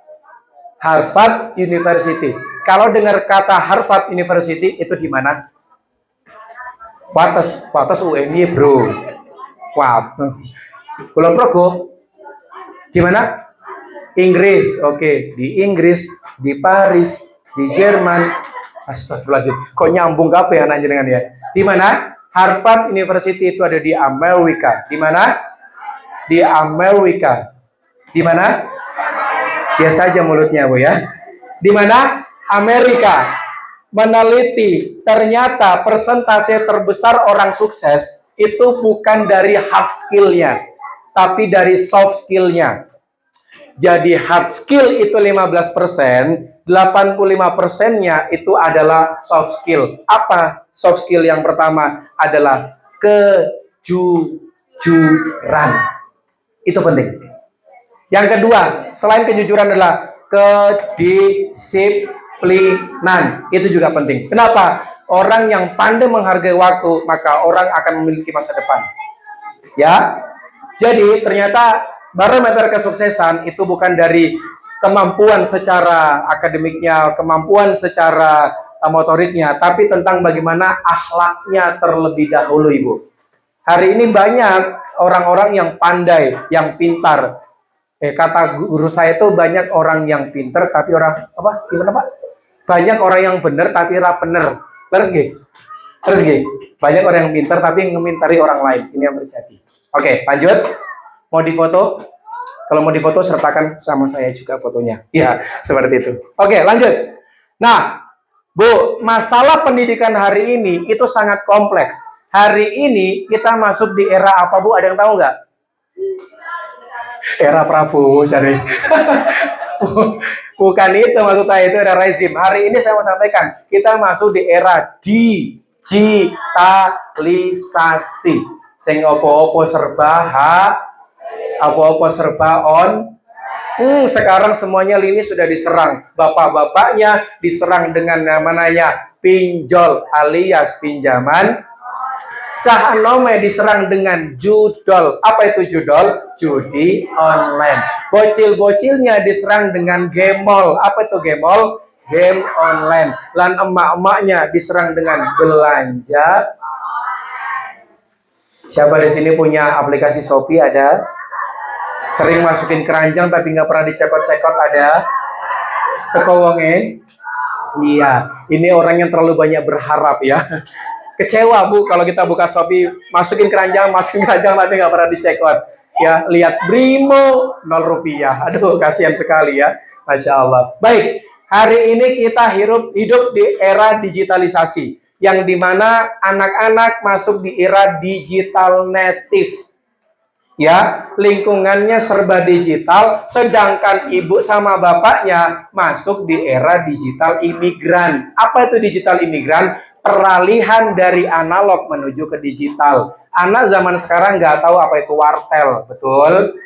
Harvard University. Kalau dengar kata Harvard University itu di mana? Wates UNY bro. Wah, Kulon Progo. Di mana? Inggris. Oke, di Inggris, di Paris, di Jerman. Astagfirullahaladzim. Kok nyambung apa ya anak jenengan ya? Di mana? Harvard University itu ada di Amerika. Di mana? Di Amerika. Di mana? Biasa aja mulutnya Bu ya. Di mana? Amerika meneliti ternyata persentase terbesar orang sukses itu bukan dari hard skill-nya, tapi dari soft skill-nya. Jadi hard skill itu 15%, 85%-nya itu adalah soft skill. Apa soft skill yang pertama? Adalah kejujuran. Itu penting. Yang kedua, selain kejujuran adalah kedisiplinan. Itu juga penting. Kenapa? Orang yang pandai menghargai waktu, maka orang akan memiliki masa depan. Ya. Jadi, ternyata barometer kesuksesan itu bukan dari kemampuan secara akademiknya, kemampuan secara motoriknya, tapi tentang bagaimana akhlaknya terlebih dahulu, Ibu. Hari ini banyak orang-orang yang pandai, yang pintar. Kata guru saya itu banyak orang yang pinter tapi orang apa? Gimana Pak? Banyak orang yang benar tapi ora bener. Terus gini. Banyak orang yang pinter tapi ngomintari orang lain. Ini yang terjadi. Oke, lanjut. Mau difoto? Kalau mau difoto sertakan sama saya juga fotonya. Ya, seperti itu. Oke, lanjut. Nah, Bu, masalah pendidikan hari ini itu sangat kompleks. Hari ini kita masuk di era apa Bu? Ada yang tahu nggak? Era Prabowo jadi bukan itu maksud saya, itu era rezim. Hari ini saya mau sampaikan kita masuk di era digitalisasi. Sing opo-opo serba apa-apa serba on. Sekarang semuanya lini sudah diserang. Bapak-bapaknya diserang dengan namanya pinjol alias pinjaman. Cah anome diserang dengan judol. Apa itu judol? Judi online. Bocil-bocilnya diserang dengan gemol. Apa itu gemol? Game online. Lan emak-emaknya diserang dengan belanja. Siapa di sini punya aplikasi Shopee? Ada? Sering masukin keranjang tapi nggak pernah dicekot-cekot? Ada? Tekowonge? Iya. Ini orang yang terlalu banyak berharap ya. Kecewa Bu kalau kita buka Shopee, masukin keranjang tapi nggak pernah dicekot. Ya, lihat Brimo 0 rupiah. Aduh, kasihan sekali ya. Masya Allah. Baik, hari ini kita hidup di era digitalisasi, yang dimana anak-anak masuk di era digital native. Ya, lingkungannya serba digital, sedangkan ibu sama bapaknya masuk di era digital imigran. Apa itu digital imigran? Peralihan dari analog menuju ke digital. Anak zaman sekarang nggak tahu apa itu wartel, betul?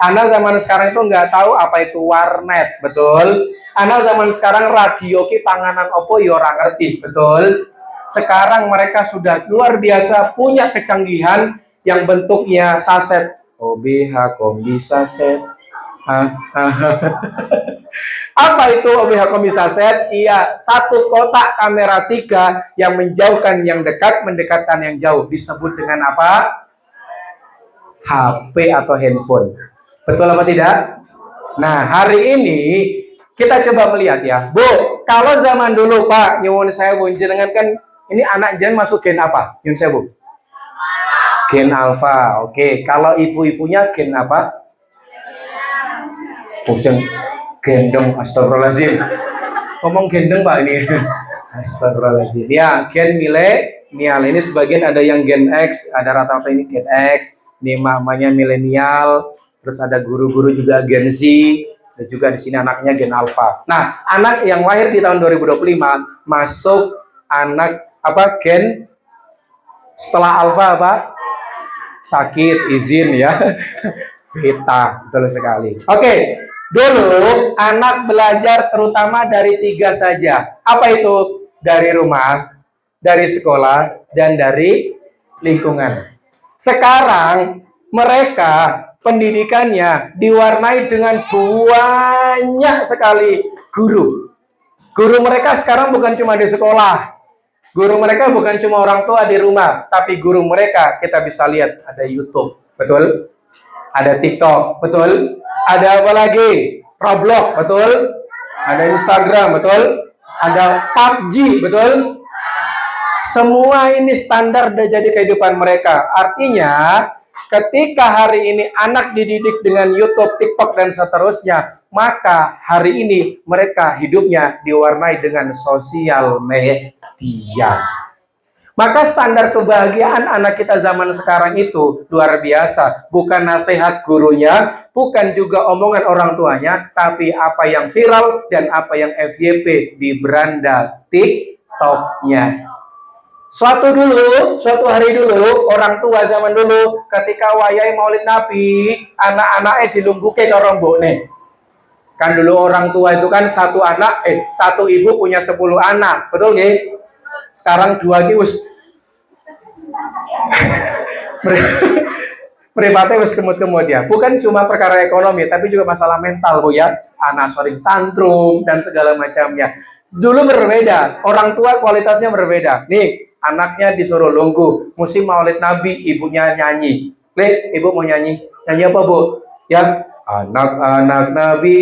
Anak zaman sekarang itu nggak tahu apa itu warnet, betul? Anak zaman sekarang radio ki panganan opo ya ora ngerti, betul? Sekarang mereka sudah luar biasa punya kecanggihan yang bentuknya saset. OBH kombi saset. Apa itu OBH kombi saset? Iya, satu kotak kamera 3 yang menjauhkan yang dekat, mendekatkan yang jauh. Disebut dengan apa? HP atau handphone. Betul apa tidak? Nah, hari ini kita coba melihat ya. Bu, kalau zaman dulu Pak, nyuwun saya Bu, jenengan kan ini anak jenengan masuk gen apa? Nyuwun saya Bu. Gen alfa. Oke, kalau ibu-ibunya gen apa? Pusing. Gendong, astagfirullahaladzim. Ngomong gendong Pak ini. Astagfirullahaladzim. Ya, gen milenial ini sebagian ada yang gen X, ada rata-rata ini gen X, ini mamanya milenial, terus ada guru-guru juga gen Z, dan juga di sini anaknya gen Alpha. Nah, anak yang lahir di tahun 2025 masuk anak apa gen setelah Alpha apa? Sakit, izin ya. Beta, betul sekali. Oke, dulu anak belajar terutama dari 3 saja. Apa itu? Dari rumah, dari sekolah, dan dari lingkungan. Sekarang mereka pendidikannya diwarnai dengan banyak sekali guru. Guru mereka sekarang bukan cuma di sekolah. Guru mereka bukan cuma orang tua di rumah, tapi guru mereka kita bisa lihat ada YouTube, betul? Ada TikTok, betul? Ada apa lagi? Roblox, betul? Ada Instagram, betul? Ada PUBG, betul? Semua ini standar udah jadi kehidupan mereka. Artinya, ketika hari ini anak dididik dengan YouTube, TikTok, dan seterusnya, maka hari ini mereka hidupnya diwarnai dengan sosial media. Maka standar kebahagiaan anak kita zaman sekarang itu luar biasa. Bukan nasihat gurunya, bukan juga omongan orang tuanya, tapi apa yang viral dan apa yang FYP di beranda TikToknya. Suatu hari dulu, orang tua zaman dulu, ketika wayai Maulid Nabi, anak-anaknya dilungguke orang bone. Kan dulu orang tua itu kan satu ibu punya 10 anak, betul nggih? Sekarang 2 kius. Meripatnya wis kemut-kemut ya. Bukan cuma perkara ekonomi, tapi juga masalah mental, Bu ya. Anak sering tantrum dan segala macamnya. Dulu berbeda, orang tua kualitasnya berbeda. Nih, anaknya disuruh lunggu, musim Maulid Nabi, ibunya nyanyi. Nih, ibu mau nyanyi. Nyanyi apa, Bu? Ya, anak-anak Nabi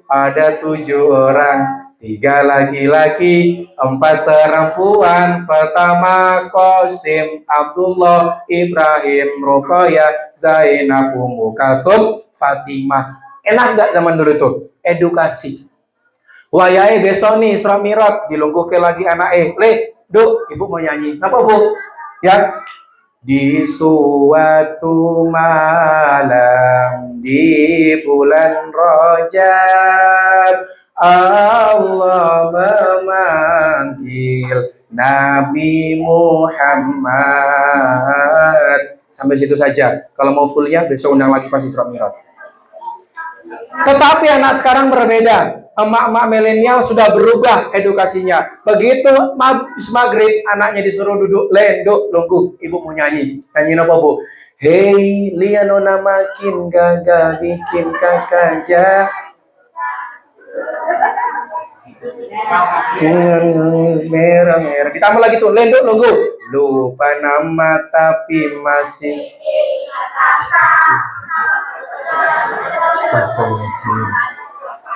ada 7 orang, 3 laki-laki, 4 perempuan. Pertama Qasim, Abdullah, Ibrahim, Ruqayyah, Zainab, Ummu Kalsum, Fatimah. Enak nggak zaman dulu tuh? Edukasi. Wayai besok nih Isra Mi'raj, dilungguhke lagi anak Duk, ibu mau nyanyi. Apa, Bu? Ya. Di suatu malam di bulan Rajab, Allah memanggil Nabi Muhammad. Sampai situ saja. Kalau mau fullnya besok undang lagi pas Isra Mi'raj. Tetapi anak sekarang berbeda. Emak-emak milenial sudah berubah edukasinya. Begitu maghrib, anaknya disuruh duduk, lenduk, lungguh. Ibu mau nyanyi. Nyanyi apa, Bu? Hei, lianona makin gagal bikin kakaja. Merah-merah. Ditambah lagi tuh, lenduk, lungguh. Lupa nama tapi masih.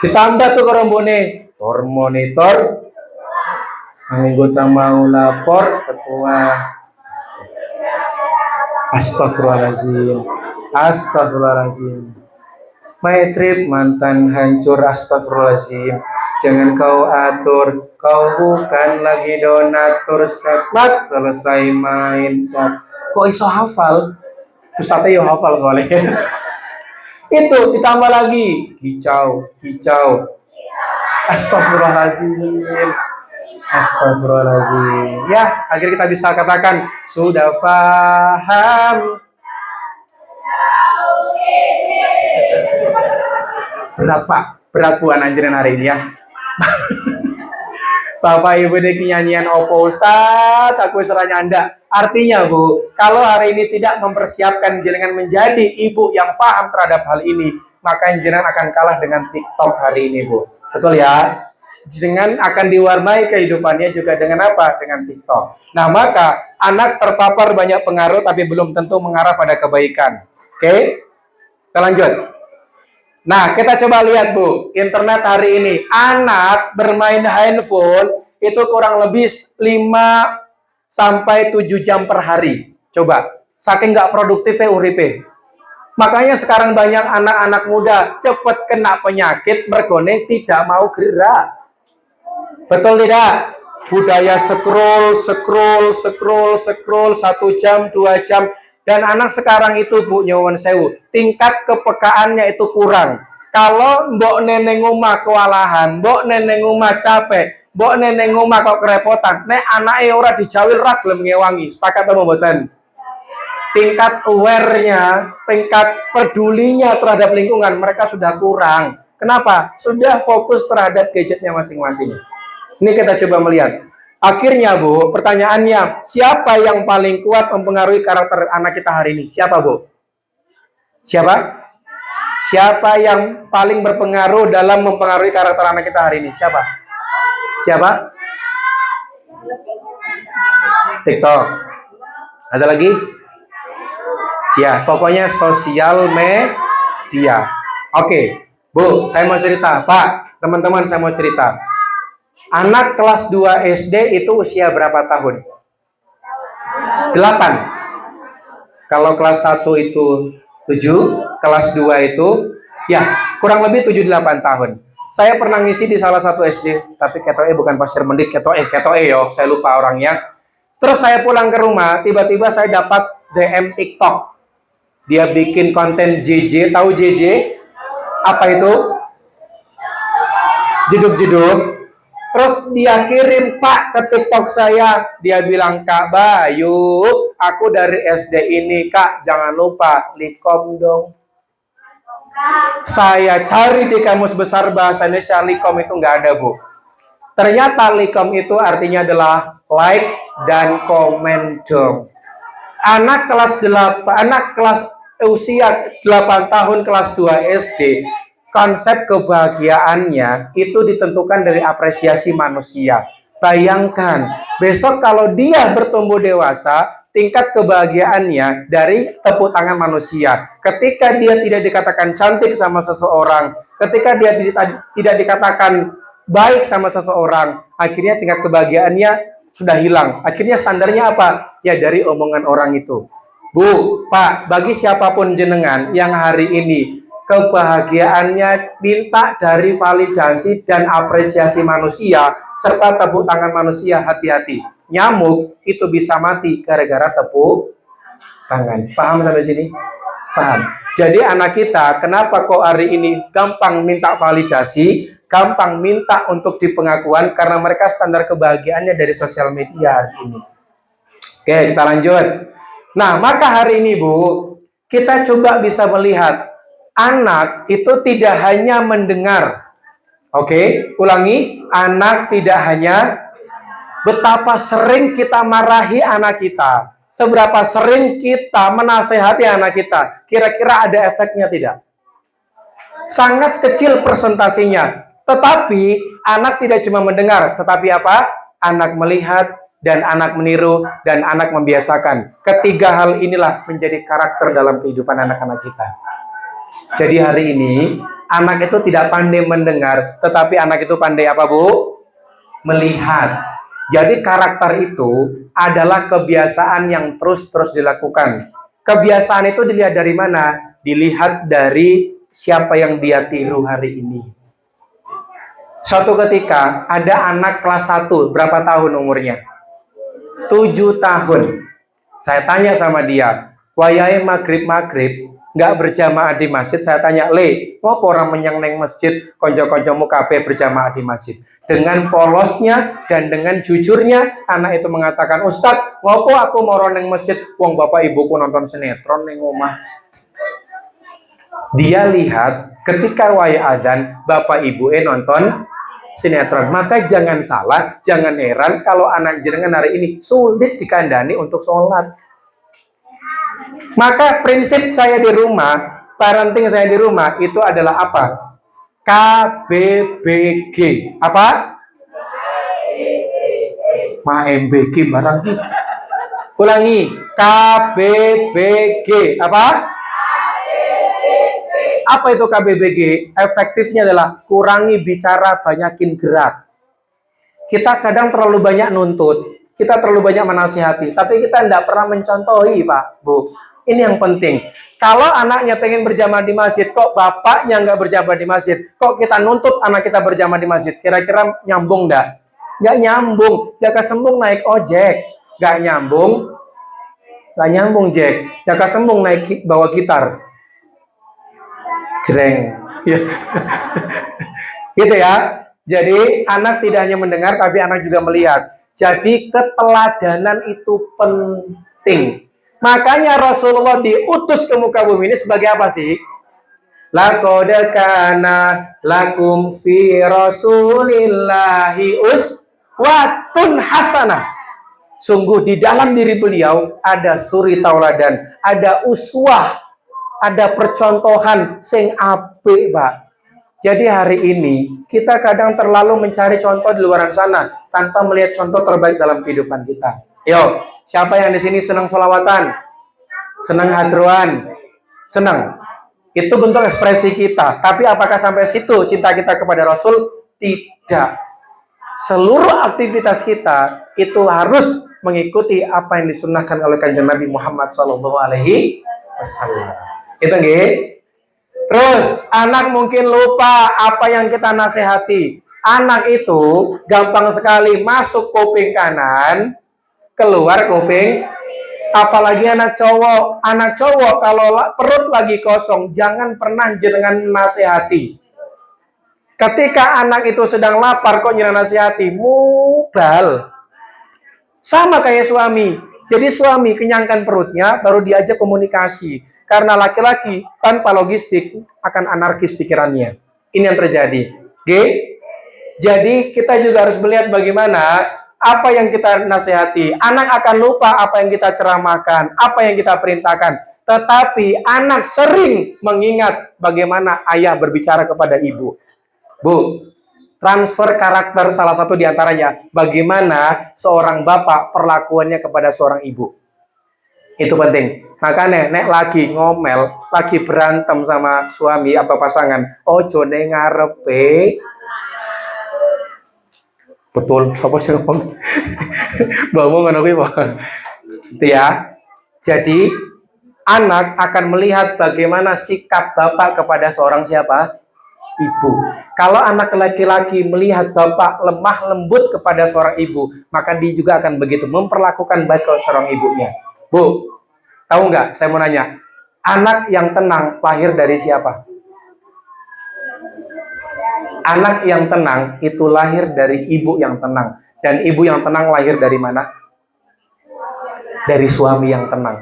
Ditambah tuh kerombone monitor, anggota mau lapor, ketua. Astagfirullahaladzim. Astagfirullahaladzim. My trip mantan hancur, astagfirullahaladzim. Jangan kau atur, kau bukan lagi donatur. Skakmat selesai main cat. Kok iso hafal? Ustadznya yo hafal soalnya. Itu ditambah lagi hijau. Astagfirullahaladzim. Astagfirullahaladzim. Ya, akhirnya kita bisa katakan sudah paham. Berat, Pak. Berat buan anjiran hari ini ya. Bapak Ibu ini nyanyian opo Ustaz, aku serahnya Anda. Artinya, Bu, kalau hari ini tidak mempersiapkan jenengan menjadi ibu yang paham terhadap hal ini, maka jenengan akan kalah dengan TikTok hari ini, Bu. Betul ya? Jenengan akan diwarnai kehidupannya juga dengan apa? Dengan TikTok. Nah, maka anak terpapar banyak pengaruh tapi belum tentu mengarah pada kebaikan. Oke? Kita lanjut. Nah, kita coba lihat, Bu, internet hari ini. Anak bermain handphone itu kurang lebih 5 sampai 7 jam per hari. Coba, saking nggak produktifnya uripe. Makanya sekarang banyak anak-anak muda cepat kena penyakit mergone tidak mau gerak. Betul tidak? Budaya scroll 1 jam 2 jam, dan anak sekarang itu Bu nyuwun sewu, tingkat kepekaannya itu kurang. Kalau mbok neneng rumah kewalahan, mbok neneng rumah capek, mbok neneng rumah kok kerepotan, nek anaknya ora dijawil ra gelem ngewangi. Sepakat apa mboten? Tingkat aware-nya, tingkat pedulinya terhadap lingkungan mereka sudah kurang. Kenapa? Sudah fokus terhadap gadgetnya masing-masing. Ini kita coba melihat. Akhirnya Bu, pertanyaannya, siapa yang paling kuat mempengaruhi karakter anak kita hari ini? Siapa Bu? Siapa? Siapa yang paling berpengaruh dalam mempengaruhi karakter anak kita hari ini? Siapa? Siapa? TikTok. Ada lagi? Ya, pokoknya sosial media. Oke, Bu, saya mau cerita. Pak, teman-teman, saya mau cerita. Anak kelas 2 SD itu usia berapa tahun? 8. Kalau kelas 1 itu 7, kelas 2 itu ya kurang lebih 7-8 tahun. Saya pernah ngisi di salah satu SD, tapi ketoe bukan Pasir Mendit, ketoe yo, saya lupa orangnya. Terus saya pulang ke rumah, tiba-tiba saya dapat DM TikTok. Dia bikin konten JJ, tahu JJ? Apa itu? Jeduk-jeduk. Terus dia kirim, Pak, ke TikTok saya. Dia bilang, Kak Bayu, aku dari SD ini, Kak, jangan lupa likom dong. Saya cari di Kamus Besar Bahasa Indonesia, likom itu nggak ada, Bu. Ternyata likom itu artinya adalah like dan komen dong. Anak kelas 8, anak kelas usia 8 tahun kelas 2 SD, konsep kebahagiaannya itu ditentukan dari apresiasi manusia. Bayangkan, besok kalau dia bertumbuh dewasa, tingkat kebahagiaannya dari tepuk tangan manusia. Ketika dia tidak dikatakan cantik sama seseorang, ketika dia tidak dikatakan baik sama seseorang, akhirnya tingkat kebahagiaannya sudah hilang. Akhirnya standarnya apa? Ya dari omongan orang itu. Bu, Pak, bagi siapapun jenengan yang hari ini kebahagiaannya minta dari validasi dan apresiasi manusia serta tepuk tangan manusia, hati-hati. Nyamuk itu bisa mati gara-gara tepuk tangan. Paham sampai sini? Paham. Jadi anak kita kenapa kok hari ini gampang minta validasi, gampang minta untuk dipengakuan, karena mereka standar kebahagiaannya dari sosial media hari ini. Oke, kita lanjut. Nah, maka hari ini Bu, kita coba bisa melihat anak itu tidak hanya mendengar. Oke, ulangi. Anak tidak hanya, betapa sering kita marahi anak kita, seberapa sering kita menasehati anak kita, kira-kira ada efeknya tidak? Sangat kecil persentasinya. Tetapi anak tidak cuma mendengar, tetapi apa? Anak melihat, dan anak meniru, dan anak membiasakan. Ketiga hal inilah menjadi karakter dalam kehidupan anak-anak kita. Jadi hari ini, anak itu tidak pandai mendengar, tetapi anak itu pandai apa, Bu? Melihat. Jadi karakter itu adalah kebiasaan yang terus-terus dilakukan. Kebiasaan itu dilihat dari mana? Dilihat dari siapa yang dia tiru hari ini. Suatu ketika, ada anak kelas 1, berapa tahun umurnya? 7 tahun. Saya tanya sama dia, wayai maghrib nggak berjamaah di masjid. Saya tanya, Le, mau orang menyang neng masjid, konco-koncomu kabeh berjamaah di masjid. Dengan polosnya dan dengan jujurnya, anak itu mengatakan, Ustadz, ngopo aku mau neng masjid, wong bapak ibuku nonton sinetron neng rumah. Dia lihat ketika wayai adzan, bapak ibu nonton sinetron. Maka jangan salah, jangan heran kalau anak jenengan hari ini sulit dikandani untuk sholat. Maka prinsip saya di rumah, parenting saya di rumah itu adalah apa? KBBG. Apa? MBG barang kita. Ulangi, KBBG. Apa? Apa itu KBBG? Efektifnya adalah kurangi bicara, banyakin gerak. Kita kadang terlalu banyak nuntut, kita terlalu banyak menasihati, tapi kita tidak pernah mencontohi, Pak, Bu. Ini yang penting. Kalau anaknya pengen berjamaah di masjid, kok bapaknya nggak berjamaah di masjid, kok kita nuntut anak kita berjamaah di masjid, kira-kira nyambung nggak? Nggak nyambung. Jaka sembung naik ojek, nggak nyambung. Nggak nyambung, Jack. Jaka sembung naik bawa gitar, jreng. Ya. Gitu ya. Jadi anak tidak hanya mendengar, tapi anak juga melihat. Jadi keteladanan itu penting. Makanya Rasulullah diutus ke muka bumi ini sebagai apa sih? Laqad kana lakum fi Rasulillahi uswatun hasanah. Sungguh di dalam diri beliau ada suri tauladan, ada uswah, ada percontohan sing apik, Pak. Jadi hari ini kita kadang terlalu mencari contoh di luar sana tanpa melihat contoh terbaik dalam kehidupan kita. Yo, siapa yang di sini senang sholawatan? Senang hadruan? Senang. Itu bentuk ekspresi kita. Tapi apakah sampai situ cinta kita kepada Rasul? Tidak. Seluruh aktivitas kita itu harus mengikuti apa yang disunnahkan oleh Kanjeng Nabi Muhammad SAW. Itu nggih. Terus anak mungkin lupa apa yang kita nasihati. Anak itu gampang sekali masuk kuping kanan, keluar kuping. Apalagi anak cowok. Anak cowok kalau perut lagi kosong, jangan pernah jenengan nasihati. Ketika anak itu sedang lapar kok jenengan nasihati, mubal. Sama kayak suami. Jadi suami kenyangkan perutnya, baru diajak komunikasi. Karena laki-laki tanpa logistik akan anarkis pikirannya. Ini yang terjadi. Oke? Jadi kita juga harus melihat bagaimana apa yang kita nasihati. Anak akan lupa apa yang kita ceramahkan, apa yang kita perintahkan. Tetapi anak sering mengingat bagaimana ayah berbicara kepada ibu. Bu, transfer karakter salah satu diantaranya, bagaimana seorang bapak perlakuannya kepada seorang ibu. Itu penting. Makanya nek lagi ngomel, lagi berantem sama suami apa pasangan, ojo ning ngarepe. Betul, apa sih ngomong? Ngomong ngono kuwi, Pak. Itu ya. Jadi anak akan melihat bagaimana sikap bapak kepada seorang siapa? Ibu. Kalau anak laki-laki melihat bapak lemah lembut kepada seorang ibu, maka dia juga akan begitu memperlakukan baik ke seorang ibunya. Bu, tahu nggak? Saya mau nanya, anak yang tenang lahir dari siapa? Anak yang tenang itu lahir dari ibu yang tenang. Dan ibu yang tenang lahir dari mana? Dari suami yang tenang.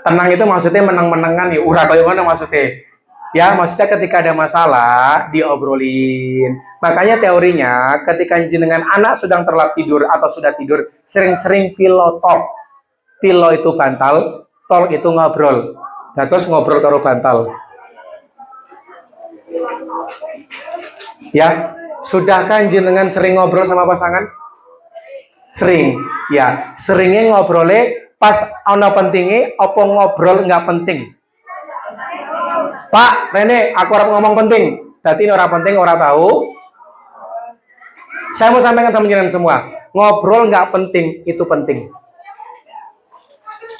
Tenang itu maksudnya menang-menangan ya, ura kaya mana maksudnya? Ya, maksudnya ketika ada masalah, diobrolin. Makanya teorinya, ketika jenengan anak sedang terlap tidur atau sudah tidur, sering-sering pillow talk. Pillow itu bantal, talk itu ngobrol. Nah, terus ngobrol karo bantal. Ya, sudahkah jenengan sering ngobrol sama pasangan? Sering. Ya, seringnya ngobrolnya pas ana pentingnya, apa ngobrol nggak penting? Pak, Rene, aku harap ngomong penting. Berarti ini orang penting, orang tahu. Saya mau sampaikan sama jenengan semua. Ngobrol nggak penting, itu penting.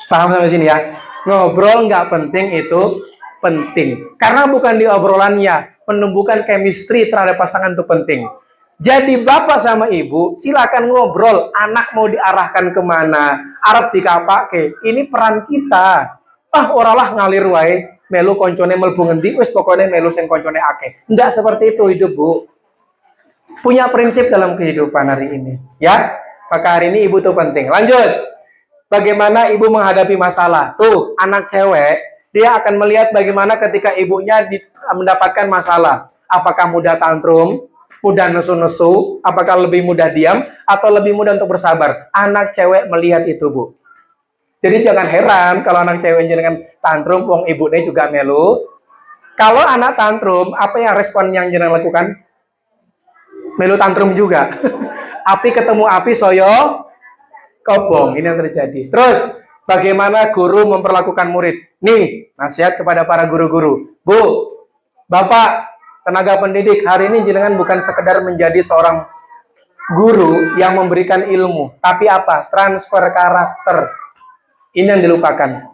Paham sampai sini ya? Ngobrol nggak penting, itu penting. Karena bukan di obrolannya, penumbuhan chemistry terhadap pasangan itu penting. Jadi bapak sama ibu, silakan ngobrol. Anak mau diarahkan kemana? Arep dikapake. Ini peran kita. Oralah ngalir wae. Melu koncone melbu ngendi, wis pokoknya melu sing koncone akeh. Enggak seperti itu hidup, Bu. Punya prinsip dalam kehidupan hari ini, ya. Maka hari ini ibu tuh penting. Lanjut. Bagaimana ibu menghadapi masalah? Tuh, anak cewek, dia akan melihat bagaimana ketika ibunya mendapatkan masalah. Apakah mudah tantrum, mudah nesu-nesu, apakah lebih mudah diam, atau lebih mudah untuk bersabar? Anak cewek melihat itu, Bu. Jadi jangan heran kalau anak cewek dengan tantrum, wong ibunya juga melu. Kalau anak tantrum, apa yang respon yang jenengan lakukan? Melu tantrum juga. Api ketemu api, soyo kobong. Ini yang terjadi. Terus, bagaimana guru memperlakukan murid? Nih, nasihat kepada para guru-guru. Bu, Bapak, tenaga pendidik, hari ini jenengan bukan sekedar menjadi seorang guru yang memberikan ilmu. Tapi apa? Transfer karakter. Ini yang dilupakan.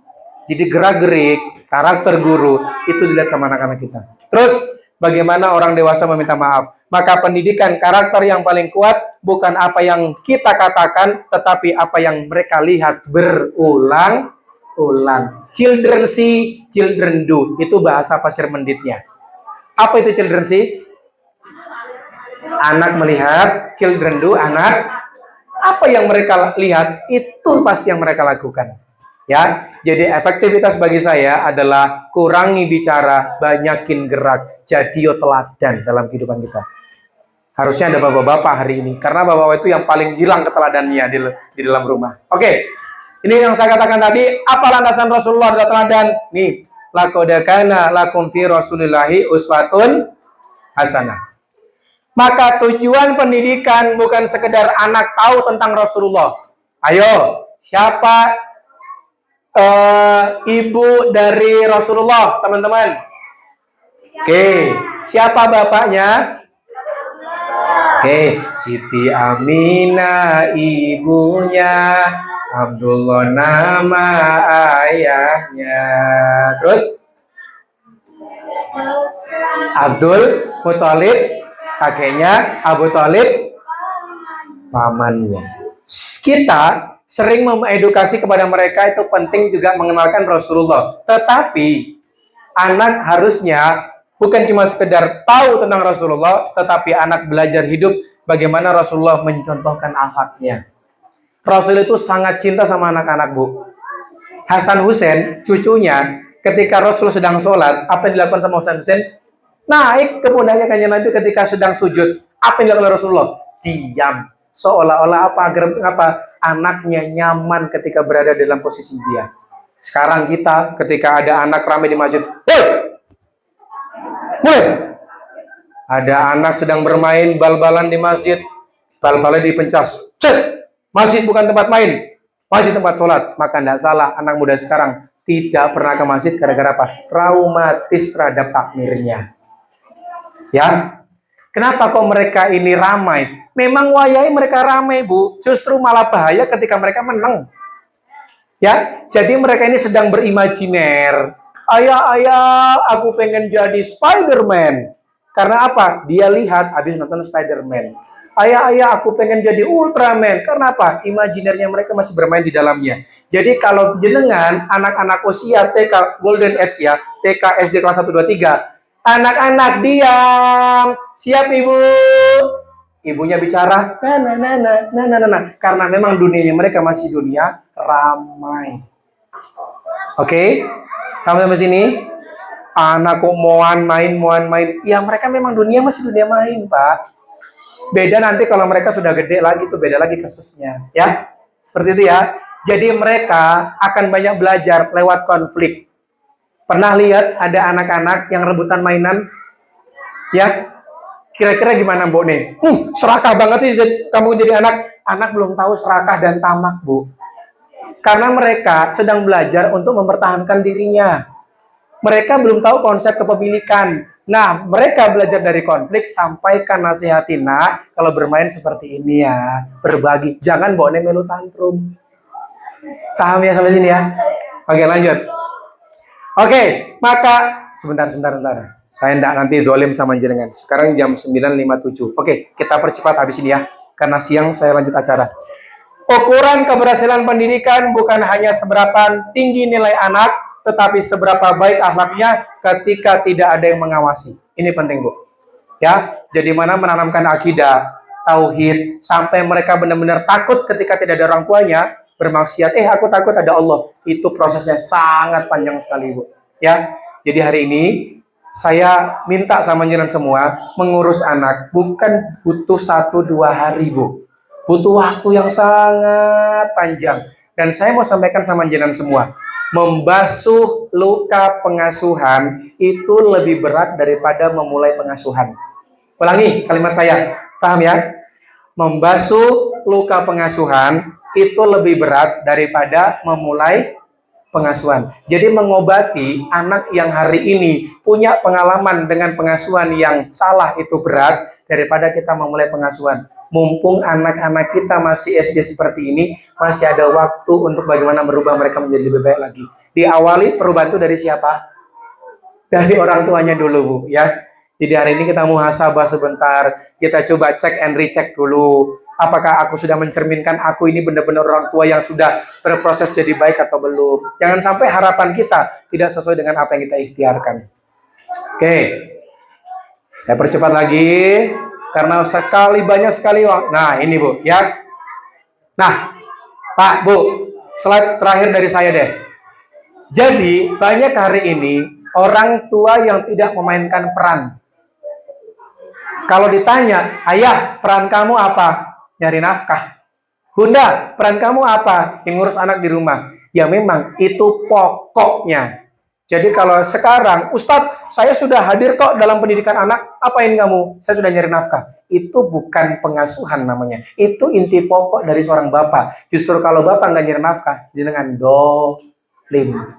Jadi gerak-gerik, karakter guru, itu dilihat sama anak-anak kita. Terus, bagaimana orang dewasa meminta maaf? Maka pendidikan karakter yang paling kuat bukan apa yang kita katakan, tetapi apa yang mereka lihat berulang-ulang. Children see, children do. Itu bahasa Pasir Menditnya. Apa itu children see? Anak melihat, children do, anak. Apa yang mereka lihat, itu pasti yang mereka lakukan. Ya, jadi efektivitas bagi saya adalah kurangi bicara, banyakin gerak, jadi teladan dalam kehidupan kita. Harusnya ada bapak-bapak hari ini, karena bapak-bapak itu yang paling hilang keteladannya di dalam rumah. Oke, ini yang saya katakan tadi, apa landasan Rasulullah adalah teladan? Nih, laqad kana lakum fi Rasulillahi uswatun hasanah. Maka tujuan pendidikan bukan sekedar anak tahu tentang Rasulullah. Ayo, siapa ibu dari Rasulullah, teman-teman? Oke, siapa bapaknya? Oke, Siti Aminah ibunya, Abdullah nama ayahnya. Terus Abdul Muthalib kakeknya, Abu Thalib pamannya. Kita sering mengedukasi kepada mereka itu penting juga mengenalkan Rasulullah. Tetapi anak harusnya bukan cuma sekedar tahu tentang Rasulullah, tetapi anak belajar hidup bagaimana Rasulullah mencontohkan akhlaknya. Rasul itu sangat cinta sama anak-anak, Bu. Hasan Hussein, cucunya, ketika Rasul sedang sholat, apa yang dilakukan sama Hasan Hussein? Naik ke pundaknya Kanjeng Nabi ketika sedang sujud. Apa yang dilakukan oleh Rasulullah? Diam. Seolah-olah agar anaknya nyaman ketika berada dalam posisi dia. Sekarang kita ketika ada anak ramai di masjid, mulai. Ada anak sedang bermain bal-balan di masjid, bal-balnya dipencas. Masjid bukan tempat main, masjid tempat sholat. Maka tidak salah anak muda sekarang tidak pernah ke masjid gara-gara apa? Traumatis terhadap takmirnya. Ya, kenapa kok mereka ini ramai? Memang wayai mereka ramai, Bu. Justru malah bahaya ketika mereka menang. Ya, jadi mereka ini sedang berimajiner. Ayah, aku pengen jadi Spider-Man. Karena apa? Dia lihat habis nonton Spider-Man. Ayah, aku pengen jadi Ultraman. Karena apa? Imajinernya mereka masih bermain di dalamnya. Jadi kalau jenengan anak-anak usia TK Golden Age ya, TK SD kelas 1 2 3, anak-anak diam. Siap, Ibu. Ibunya bicara, karena memang dunianya mereka masih dunia ramai. Oke, kamu sampai sini? Anak kok moan main. Ya mereka memang dunia masih dunia main, Pak. Beda nanti kalau mereka sudah gede lagi tuh beda lagi kasusnya, ya. Seperti itu ya. Jadi mereka akan banyak belajar lewat konflik. Pernah lihat ada anak-anak yang rebutan mainan? Ya. Kira-kira gimana, Bu nih? Serakah banget sih kamu jadi anak. Anak belum tahu serakah dan tamak, Bu. Karena mereka sedang belajar untuk mempertahankan dirinya. Mereka belum tahu konsep kepemilikan. Nah, mereka belajar dari konflik, sampaikan nasihatin, nak, kalau bermain seperti ini ya, berbagi. Jangan bawa melu tantrum. Paham ya sampai sini ya? Oke, lanjut. Oke, maka sebentar. Saya tidak nanti dolim sama jenengan. Sekarang jam 9.57. Oke, kita percepat habis ini ya. Karena siang saya lanjut acara. Ukuran keberhasilan pendidikan bukan hanya seberapa tinggi nilai anak, tetapi seberapa baik akhlaknya ketika tidak ada yang mengawasi. Ini penting, Bu. Ya, jadi mana menanamkan akidah, tauhid, sampai mereka benar-benar takut ketika tidak ada orang tuanya, bermaksiat, aku takut ada Allah. Itu prosesnya sangat panjang sekali, Bu. Ya, jadi hari ini saya minta sama jenengan semua mengurus anak bukan butuh 1-2 hari, Bu. Butuh waktu yang sangat panjang. Dan saya mau sampaikan sama jenengan semua, membasuh luka pengasuhan itu lebih berat daripada memulai pengasuhan. Ulangi kalimat saya, paham ya? Membasuh luka pengasuhan itu lebih berat daripada memulai pengasuhan. Jadi mengobati anak yang hari ini punya pengalaman dengan pengasuhan yang salah itu berat daripada kita memulai pengasuhan. Mumpung anak-anak kita masih SD seperti ini, masih ada waktu untuk bagaimana merubah mereka menjadi lebih baik lagi. Diawali perubahan itu dari siapa? Dari orang tuanya dulu, Bu, ya. Jadi hari ini kita muhasabah sebentar, kita coba cek and recheck dulu. Apakah aku sudah mencerminkan aku ini benar-benar orang tua yang sudah berproses jadi baik atau belum? Jangan sampai harapan kita tidak sesuai dengan apa yang kita ikhtiarkan. Oke, saya percepat lagi karena banyak sekali. Nah ini Bu, ya. Nah, Pak, Bu, slide terakhir dari saya deh. Jadi banyak hari ini orang tua yang tidak memainkan peran. Kalau ditanya, ayah, peran kamu apa? Nyari nafkah. Bunda, peran kamu apa? Yang ngurus anak di rumah. Ya memang, itu pokoknya. Jadi kalau sekarang, Ustadz, saya sudah hadir kok dalam pendidikan anak, apain kamu? Saya sudah nyari nafkah. Itu bukan pengasuhan namanya. Itu inti pokok dari seorang bapak. Justru kalau bapak nggak nyari nafkah, jenengan dolim.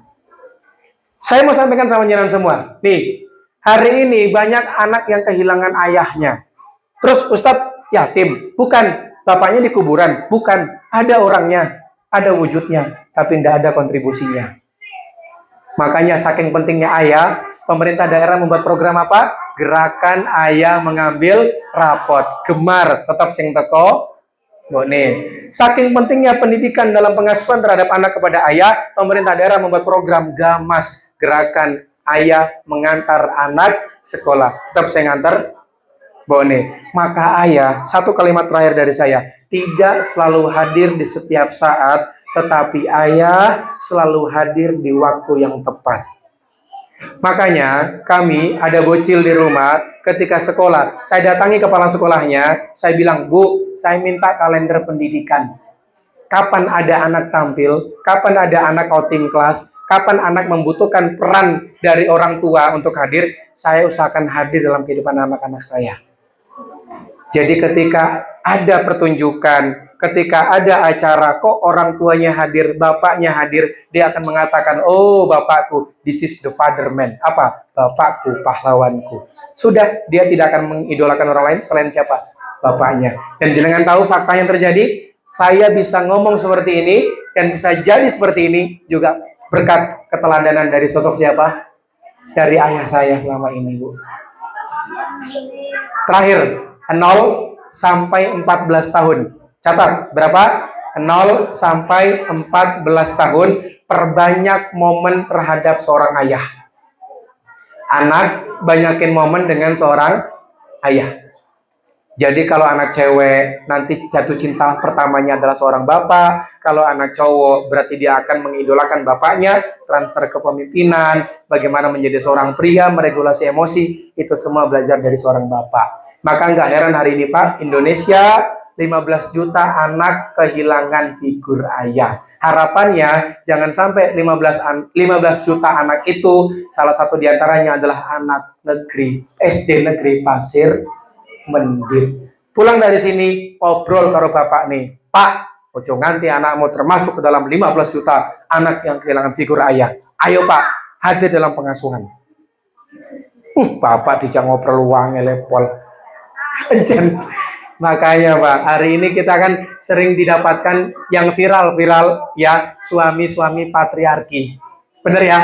Saya mau sampaikan sama jenengan semua. Nih, hari ini banyak anak yang kehilangan ayahnya. Terus Ustadz yatim, bukan. Bapaknya di kuburan, bukan. Ada orangnya, ada wujudnya, tapi tidak ada kontribusinya. Makanya saking pentingnya ayah, pemerintah daerah membuat program apa? Gerakan Ayah Mengambil Rapot. Gemar, tetap sing teko. Bone. Saking pentingnya pendidikan dalam pengasuhan terhadap anak kepada ayah, pemerintah daerah membuat program GAMAS, Gerakan Ayah Mengantar Anak Sekolah. Tetap saya ngantar. Bone. Maka ayah, satu kalimat terakhir dari saya, tidak selalu hadir di setiap saat, tetapi ayah selalu hadir di waktu yang tepat. Makanya kami ada bocil di rumah, ketika sekolah, saya datangi kepala sekolahnya, saya bilang, Bu, saya minta kalender pendidikan. Kapan ada anak tampil, kapan ada anak outing kelas, kapan anak membutuhkan peran dari orang tua untuk hadir, saya usahakan hadir dalam kehidupan anak-anak saya. Jadi ketika ada pertunjukan, ketika ada acara, kok orang tuanya hadir, bapaknya hadir, dia akan mengatakan, oh bapakku, this is the fatherman. Apa? Bapakku, pahlawanku. Sudah, dia tidak akan mengidolakan orang lain selain siapa? Bapaknya. Dan jenengan tahu fakta yang terjadi? Saya bisa ngomong seperti ini, dan bisa jadi seperti ini, juga berkat keteladanan dari sosok siapa? Dari ayah saya selama ini, Bu. Terakhir, 0 sampai 14 tahun. Catat, berapa? 0 sampai 14 tahun. Perbanyak momen terhadap seorang ayah. Anak, banyakin momen dengan seorang ayah. Jadi kalau anak cewek, nanti jatuh cinta pertamanya adalah seorang bapak. Kalau anak cowok, berarti dia akan mengidolakan bapaknya. Transfer kepemimpinan, bagaimana menjadi seorang pria, meregulasi emosi. Itu semua belajar dari seorang bapak. Maka nggak heran hari ini Pak, Indonesia 15 juta anak kehilangan figur ayah. Harapannya jangan sampai 15 juta anak itu salah satu diantaranya adalah anak negeri, SD negeri Pasir Mendir. Pulang dari sini, obrol karo bapak nih, Pak, ojo nganti anakmu termasuk ke dalam 15 juta anak yang kehilangan figur ayah. Ayo Pak, hadir dalam pengasuhan. Bapak dijak ngobrol uang lepol. Makanya Pak, hari ini kita kan sering didapatkan yang viral ya, suami-suami patriarki. Bener ya?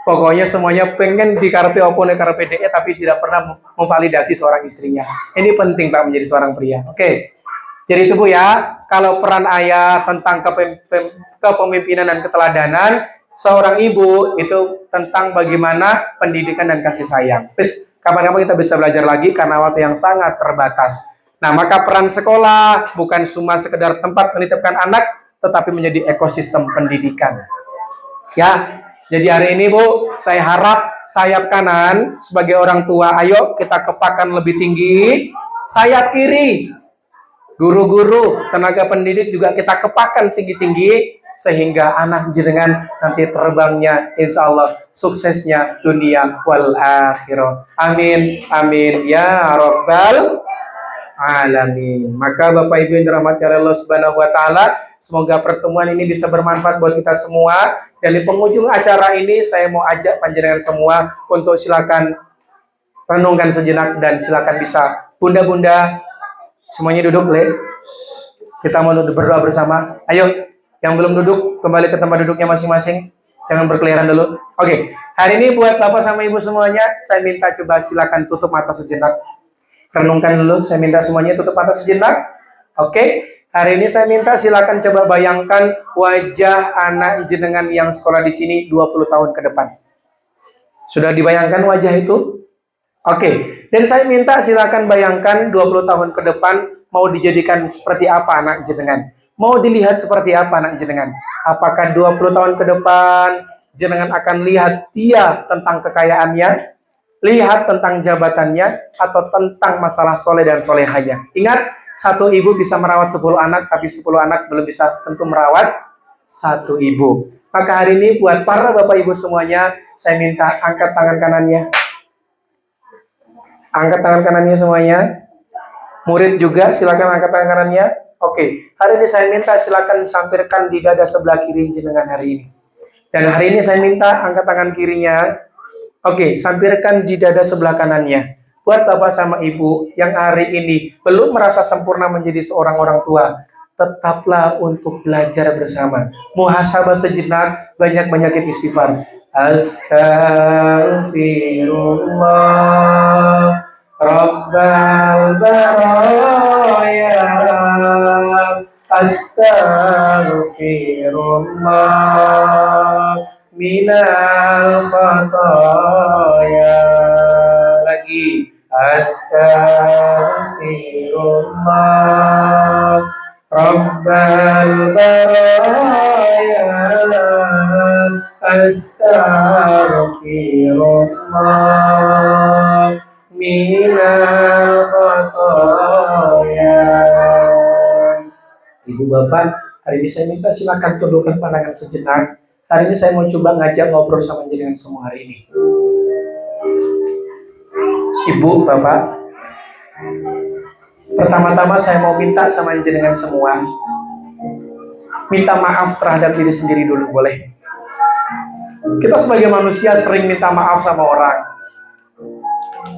Pokoknya semuanya pengen dikarepi opone karepe DE tapi tidak pernah memvalidasi seorang istrinya. Ini penting Pak menjadi seorang pria. Oke. Jadi itu Bu ya, kalau peran ayah tentang kepemimpinan dan keteladanan, seorang ibu itu tentang bagaimana pendidikan dan kasih sayang. Terus kapan-kapan kita bisa belajar lagi karena waktu yang sangat terbatas. Nah, maka peran sekolah bukan cuma sekedar tempat menitipkan anak, tetapi menjadi ekosistem pendidikan. Ya, jadi hari ini Bu, saya harap sayap kanan sebagai orang tua, ayo kita kepakan lebih tinggi. Sayap kiri, guru-guru, tenaga pendidik juga kita kepakan tinggi-tinggi, sehingga anak jenengan nanti terbangnya insya Allah suksesnya dunia wal akhirah. Amin, amin ya rabbal alamin. Maka Bapak Ibu yang dirahmati Allah Subhanahu wa taala, semoga pertemuan ini bisa bermanfaat buat kita semua. Dan di penghujung acara ini saya mau ajak panjenengan semua untuk silakan renungkan sejenak dan silakan bisa bunda-bunda semuanya duduk, Le. Kita mau berdoa bersama. Ayo, yang belum duduk kembali ke tempat duduknya masing-masing. Jangan berkeliaran dulu. Oke, hari ini buat Bapak sama Ibu semuanya, saya minta coba silakan tutup mata sejenak. Renungkan dulu, saya minta semuanya tutup mata sejenak. Oke, hari ini saya minta silakan coba bayangkan wajah anak jenengan yang sekolah di sini 20 tahun ke depan. Sudah dibayangkan wajah itu? Oke, dan saya minta silakan bayangkan 20 tahun ke depan mau dijadikan seperti apa anak jenengan. Mau dilihat seperti apa anak jenengan? Apakah 20 tahun ke depan jenengan akan lihat dia tentang kekayaannya, lihat tentang jabatannya, atau tentang masalah soleh dan solehahnya? Ingat, satu ibu bisa merawat 10 anak, tapi 10 anak belum bisa tentu merawat satu ibu. Maka hari ini buat para bapak ibu semuanya, saya minta angkat tangan kanannya. Angkat tangan kanannya semuanya. Murid juga silakan angkat tangan kanannya. Oke, hari ini saya minta silakan sampirkan di dada sebelah kiri jenengan hari ini. Dan hari ini saya minta angkat tangan kirinya. Oke, sampirkan di dada sebelah kanannya. Buat bapak sama ibu yang hari ini belum merasa sempurna menjadi seorang orang tua, tetaplah untuk belajar bersama. Muhasabah sejenak, banyak-banyakin istighfar. Astaghfirullah Rabbal baraya, astaghfirullah minal khataya. Lagi, astaghfirullah Rabbal baraya, astaghfirullah minal khataya. Ibu bapak, hari ini saya minta silakan tundukkan pandangan sejenak. Hari ini saya mau coba ngajak ngobrol sama jenengan semua hari ini. Ibu bapak, pertama-tama saya mau minta sama jenengan semua, minta maaf terhadap diri sendiri dulu, boleh? Kita sebagai manusia sering minta maaf sama orang.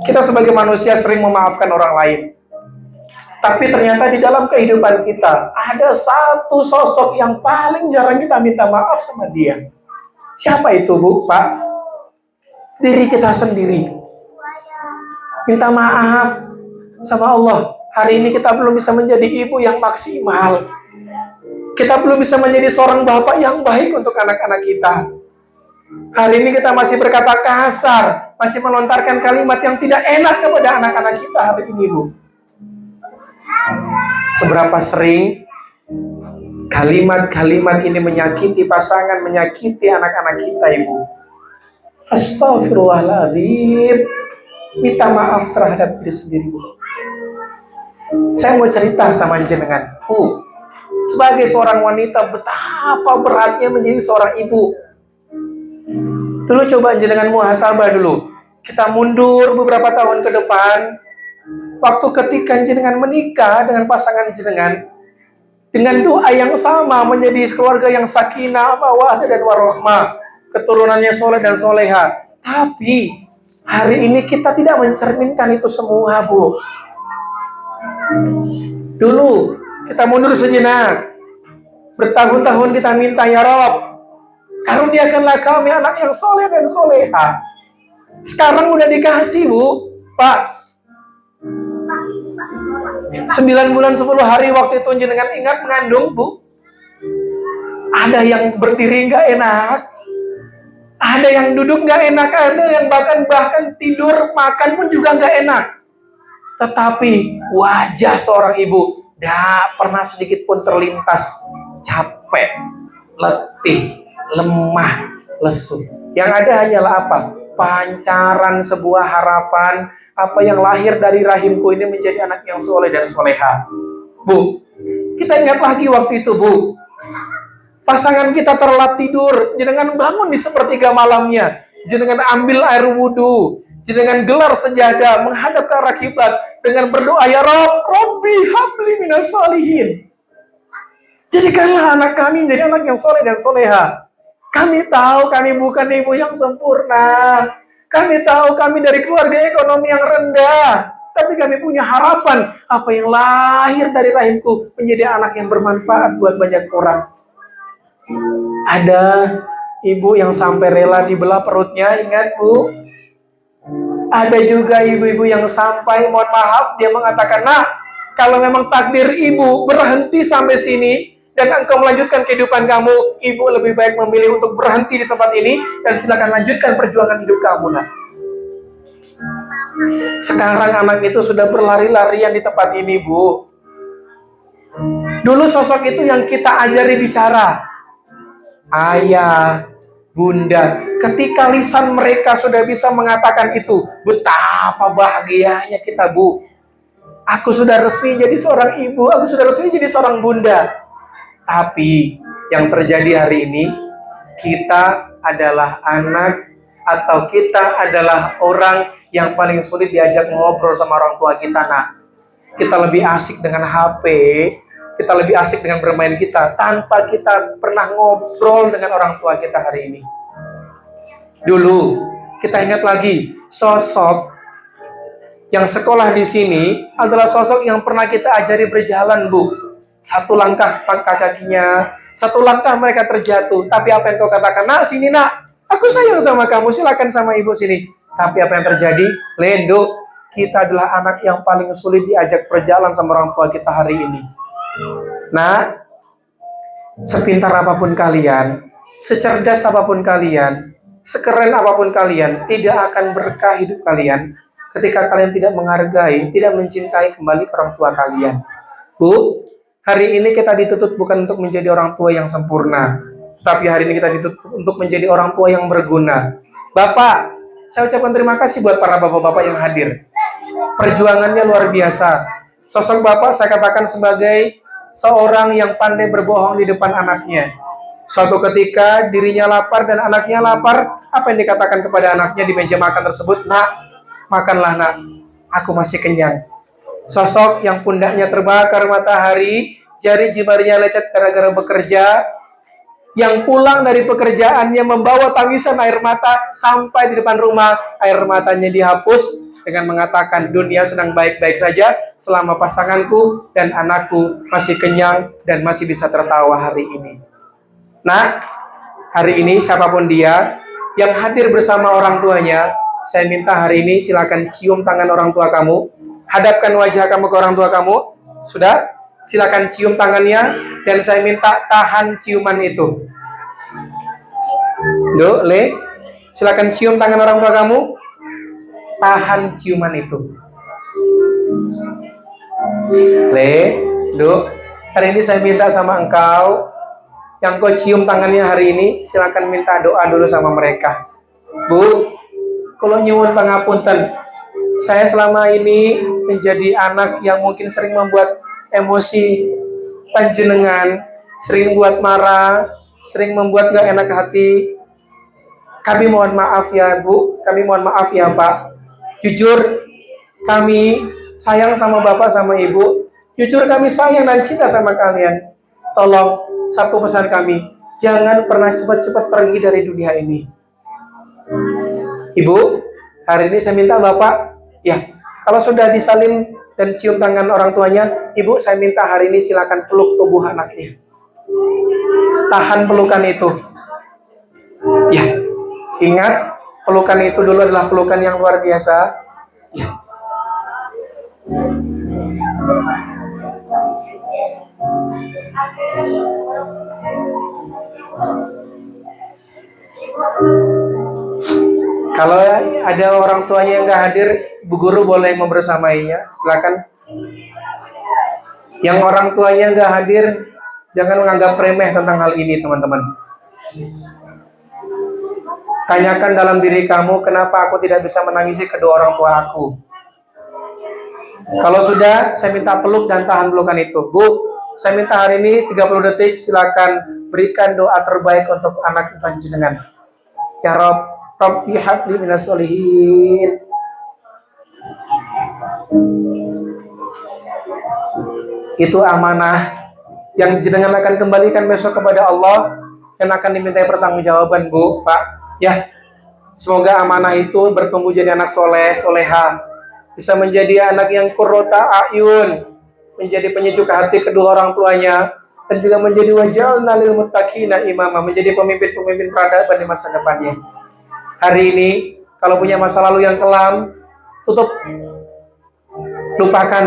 Kita sebagai manusia sering memaafkan orang lain. Tapi ternyata di dalam kehidupan kita ada satu sosok yang paling jarang kita minta maaf sama dia. Siapa itu, Bu, Pak? Diri kita sendiri. Minta maaf sama Allah. Hari ini kita belum bisa menjadi ibu yang maksimal. Kita belum bisa menjadi seorang bapak yang baik untuk anak-anak kita. Hari ini kita masih berkata kasar, masih melontarkan kalimat yang tidak enak kepada anak-anak kita hari ini, Bu. Seberapa sering kalimat-kalimat ini menyakiti pasangan, menyakiti anak-anak kita, Ibu. Astagfirullahaladzim. Minta maaf terhadap diri sendiri, Bu. Saya mau cerita sama jenengan, Bu. Sebagai seorang wanita, betapa beratnya menjadi seorang ibu. Dulu coba jenengan muhasabah dulu. Kita mundur beberapa tahun ke depan. Waktu ketika jenengan menikah dengan pasangan jenengan, dengan doa yang sama menjadi keluarga yang sakinah, mawaddah dan warahmah, keturunannya soleh dan soleha. Tapi hari ini kita tidak mencerminkan itu semua, Bu. Dulu kita mundur sejenak. Bertahun-tahun kita minta, ya Rob, karuniakanlah kami anak yang soleh dan soleha. Sekarang udah dikasih, Bu. Pak, 9 bulan 10 hari waktu itu jenengan ingat mengandung, Bu. Ada yang berdiri nggak enak, ada yang duduk nggak enak, ada yang bahkan tidur makan pun juga nggak enak. Tetapi wajah seorang ibu tidak pernah sedikit pun terlintas capek, letih, lemah, lesu. Yang ada hanyalah apa? Pancaran sebuah harapan, apa yang lahir dari rahimku ini menjadi anak yang soleh dan soleha. Bu, kita ingat lagi waktu itu, Bu. Pasangan kita terlelap tidur, jenengan bangun di sepertiga malamnya, jenengan ambil air wudhu, jenengan gelar sejadah, menghadap ke arah kiblat dengan berdoa, ya Rob, Robbi habli minas salihin. Jadikanlah anak kami menjadi anak yang soleh dan soleha. Kami tahu kami bukan ibu yang sempurna. Kami tahu kami dari keluarga ekonomi yang rendah. Tapi kami punya harapan apa yang lahir dari rahimku menjadi anak yang bermanfaat buat banyak orang. Ada Ibu yang sampai rela dibelah perutnya, ingat Bu. Ada juga ibu-ibu yang sampai, mohon maaf, dia mengatakan, "Nak, kalau memang takdir ibu berhenti sampai sini dan engkau melanjutkan kehidupan kamu, ibu lebih baik memilih untuk berhenti di tempat ini dan silakan lanjutkan perjuangan hidup kamu, Nak." Sekarang anak itu sudah berlari-larian di tempat ini, Bu. Dulu sosok itu yang kita ajari bicara, ayah, bunda. Ketika lisan mereka sudah bisa mengatakan itu, betapa bahagianya kita, Bu. Aku sudah resmi jadi seorang ibu, aku sudah resmi jadi seorang bunda. Tapi yang terjadi hari ini, kita adalah anak atau kita adalah orang yang paling sulit diajak ngobrol sama orang tua kita, Nak. Kita lebih asik dengan HP, kita lebih asik dengan bermain kita, tanpa kita pernah ngobrol dengan orang tua kita hari ini. Dulu, kita ingat lagi, sosok yang sekolah di sini adalah sosok yang pernah kita ajari berjalan, Bu. Satu langkah pangkat kakinya, satu langkah mereka terjatuh. Tapi apa yang kau katakan, "Nak, sini nak, aku sayang sama kamu, silakan sama ibu sini." Tapi apa yang terjadi? Lendo, kita adalah anak yang paling sulit diajak berjalan sama orang tua kita hari ini. Nah, sepintar apapun kalian, secerdas apapun kalian, sekeren apapun kalian, tidak akan berkah hidup kalian ketika kalian tidak menghargai, tidak mencintai kembali orang tua kalian. Bu, hari ini kita dituntut bukan untuk menjadi orang tua yang sempurna, tapi hari ini kita dituntut untuk menjadi orang tua yang berguna. Bapak, saya ucapkan terima kasih buat para bapak-bapak yang hadir. Perjuangannya luar biasa. Sosok bapak saya katakan sebagai seorang yang pandai berbohong di depan anaknya. Suatu ketika dirinya lapar dan anaknya lapar, apa yang dikatakan kepada anaknya di meja makan tersebut? "Nak, makanlah nak, aku masih kenyang." Sosok yang pundaknya terbakar matahari, jari jemarinya lecet gara-gara bekerja, yang pulang dari pekerjaannya membawa tangisan air mata sampai di depan rumah, air matanya dihapus dengan mengatakan, "Dunia sedang baik-baik saja selama pasanganku dan anakku masih kenyang dan masih bisa tertawa hari ini." Nah, hari ini siapapun dia yang hadir bersama orang tuanya, saya minta hari ini silakan cium tangan orang tua kamu, hadapkan wajah kamu ke orang tua kamu. Sudah? Silakan cium tangannya dan saya minta tahan ciuman itu. Do, Le, silakan cium tangan orang tua kamu, tahan ciuman itu. Le, Do, hari ini saya minta sama engkau yang kau cium tangannya hari ini, silakan minta doa dulu sama mereka. Bu, kalau nyuwun pangapunten, saya selama ini menjadi anak yang mungkin sering membuat emosi panjenengan, sering buat marah, sering membuat gak enak hati. Kami mohon maaf ya Bu, kami mohon maaf ya Pak. Jujur, kami sayang sama Bapak sama Ibu. Jujur kami sayang dan cinta sama kalian. Tolong, satu pesan kami, jangan pernah cepat-cepat pergi dari dunia ini. Ibu, hari ini saya minta Bapak, ya, kalau sudah disalim dan cium tangan orang tuanya, Ibu, saya minta hari ini silakan peluk tubuh anaknya. Tahan pelukan itu. Ya, ingat, pelukan itu dulu adalah pelukan yang luar biasa. Ya. Kalau ada orang tuanya yang nggak hadir, Bu Guru boleh membersamainya, silakan. Yang orang tuanya nggak hadir, jangan menganggap remeh tentang hal ini, teman-teman. Tanyakan dalam diri kamu, kenapa aku tidak bisa menangisi kedua orang tua aku? Kalau sudah, saya minta peluk dan tahan pelukan itu. Bu, saya minta hari ini 30 detik, silakan berikan doa terbaik untuk anak panjenengan. Ya Rob, Rabbi habli minas solihin. Itu amanah yang jenengan akan kembalikan besok kepada Allah dan akan dimintai pertanggungjawaban, Bu, Pak. Ya, semoga amanah itu bertumbuh jadi anak soleh, soleha, bisa menjadi anak yang qurrata ayun, menjadi penyejuk hati kedua orang tuanya, dan juga menjadi wajalna lil muttaqina imama, menjadi pemimpin-pemimpin peradaban di masa depannya. Hari ini kalau punya masa lalu yang kelam, tutup, lupakan,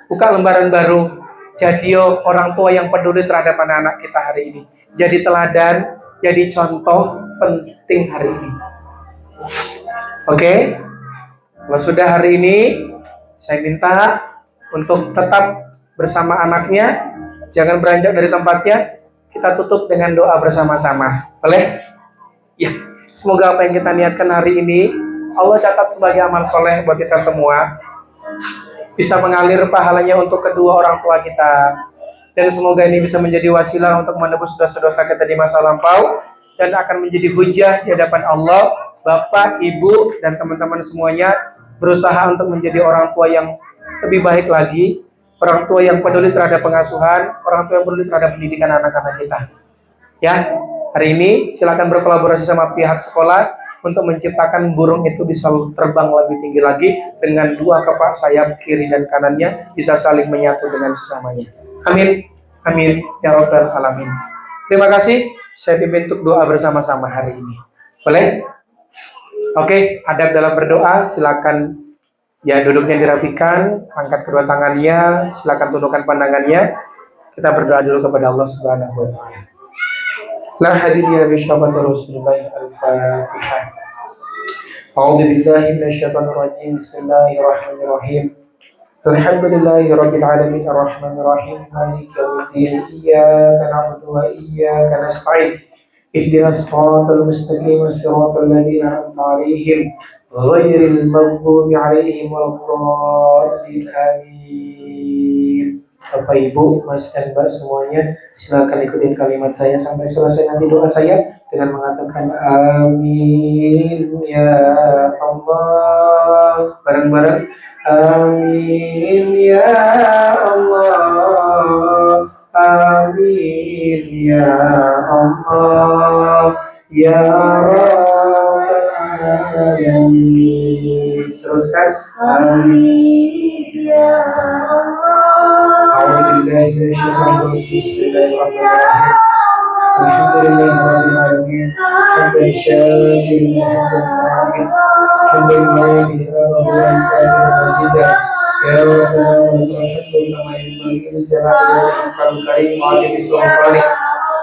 buka lembaran baru. Jadi orang tua yang peduli terhadap anak-anak kita hari ini. Jadi teladan, jadi contoh penting hari ini. Oke? Kalau sudah hari ini, saya minta untuk tetap bersama anaknya, jangan beranjak dari tempatnya. Kita tutup dengan doa bersama-sama. Boleh? Ya. Semoga apa yang kita niatkan hari ini, Allah catat sebagai amal soleh buat kita semua. Bisa mengalir pahalanya untuk kedua orang tua kita. Dan semoga ini bisa menjadi wasilah untuk menebus dosa-dosa kita di masa lampau. Dan akan menjadi hujah di hadapan Allah. Bapak, Ibu, dan teman-teman semuanya berusaha untuk menjadi orang tua yang lebih baik lagi. Orang tua yang peduli terhadap pengasuhan. Orang tua yang peduli terhadap pendidikan anak-anak kita. Ya, hari ini silakan berkolaborasi sama pihak sekolah untuk menciptakan burung itu bisa terbang lebih tinggi lagi dengan dua kepak sayap kiri dan kanannya bisa saling menyatu dengan sesamanya. Amin, amin, ya rabbal alamin. Terima kasih, saya pimpin untuk doa bersama-sama hari ini. Boleh? Oke, adab dalam berdoa, silakan ya duduknya dirapikan, angkat kedua tangannya, silakan tundukkan pandangannya. Kita berdoa dulu kepada Allah Subhanahu wa taala. La hadiniya bi syafati Rasulullah al-Fatihah. A'udzu billahi minasyaitonir rajim. Bismillahirrahmanirrahim. Alhamdulillahi rabbil alamin arrahmanir rahim maliki yaumiddin iyyaka na'budu wa iyyaka nasta'in. Ihdinas siratal mustaqim siratal ladzina an'amta 'alaihim ghairil maghdubi 'alaihim waladdallin. Amin. Bapak, Ibu, Mas dan Mbak semuanya, silakan ikutin kalimat saya sampai selesai nanti doa saya dengan mengatakan amin ya Allah. Bareng-bareng amin ya Allah. Amin ya Allah ya Rabbal alamin. Teruskan amin ya Allah. Bismillahirrahmanirrahim. Alhamdulillahirrahmanirrahim. Hamdan syakirin alhamdulillahi ya Rabbana wa lakal kama yanbaghi li jalali wajhikal karim wa li sultanik.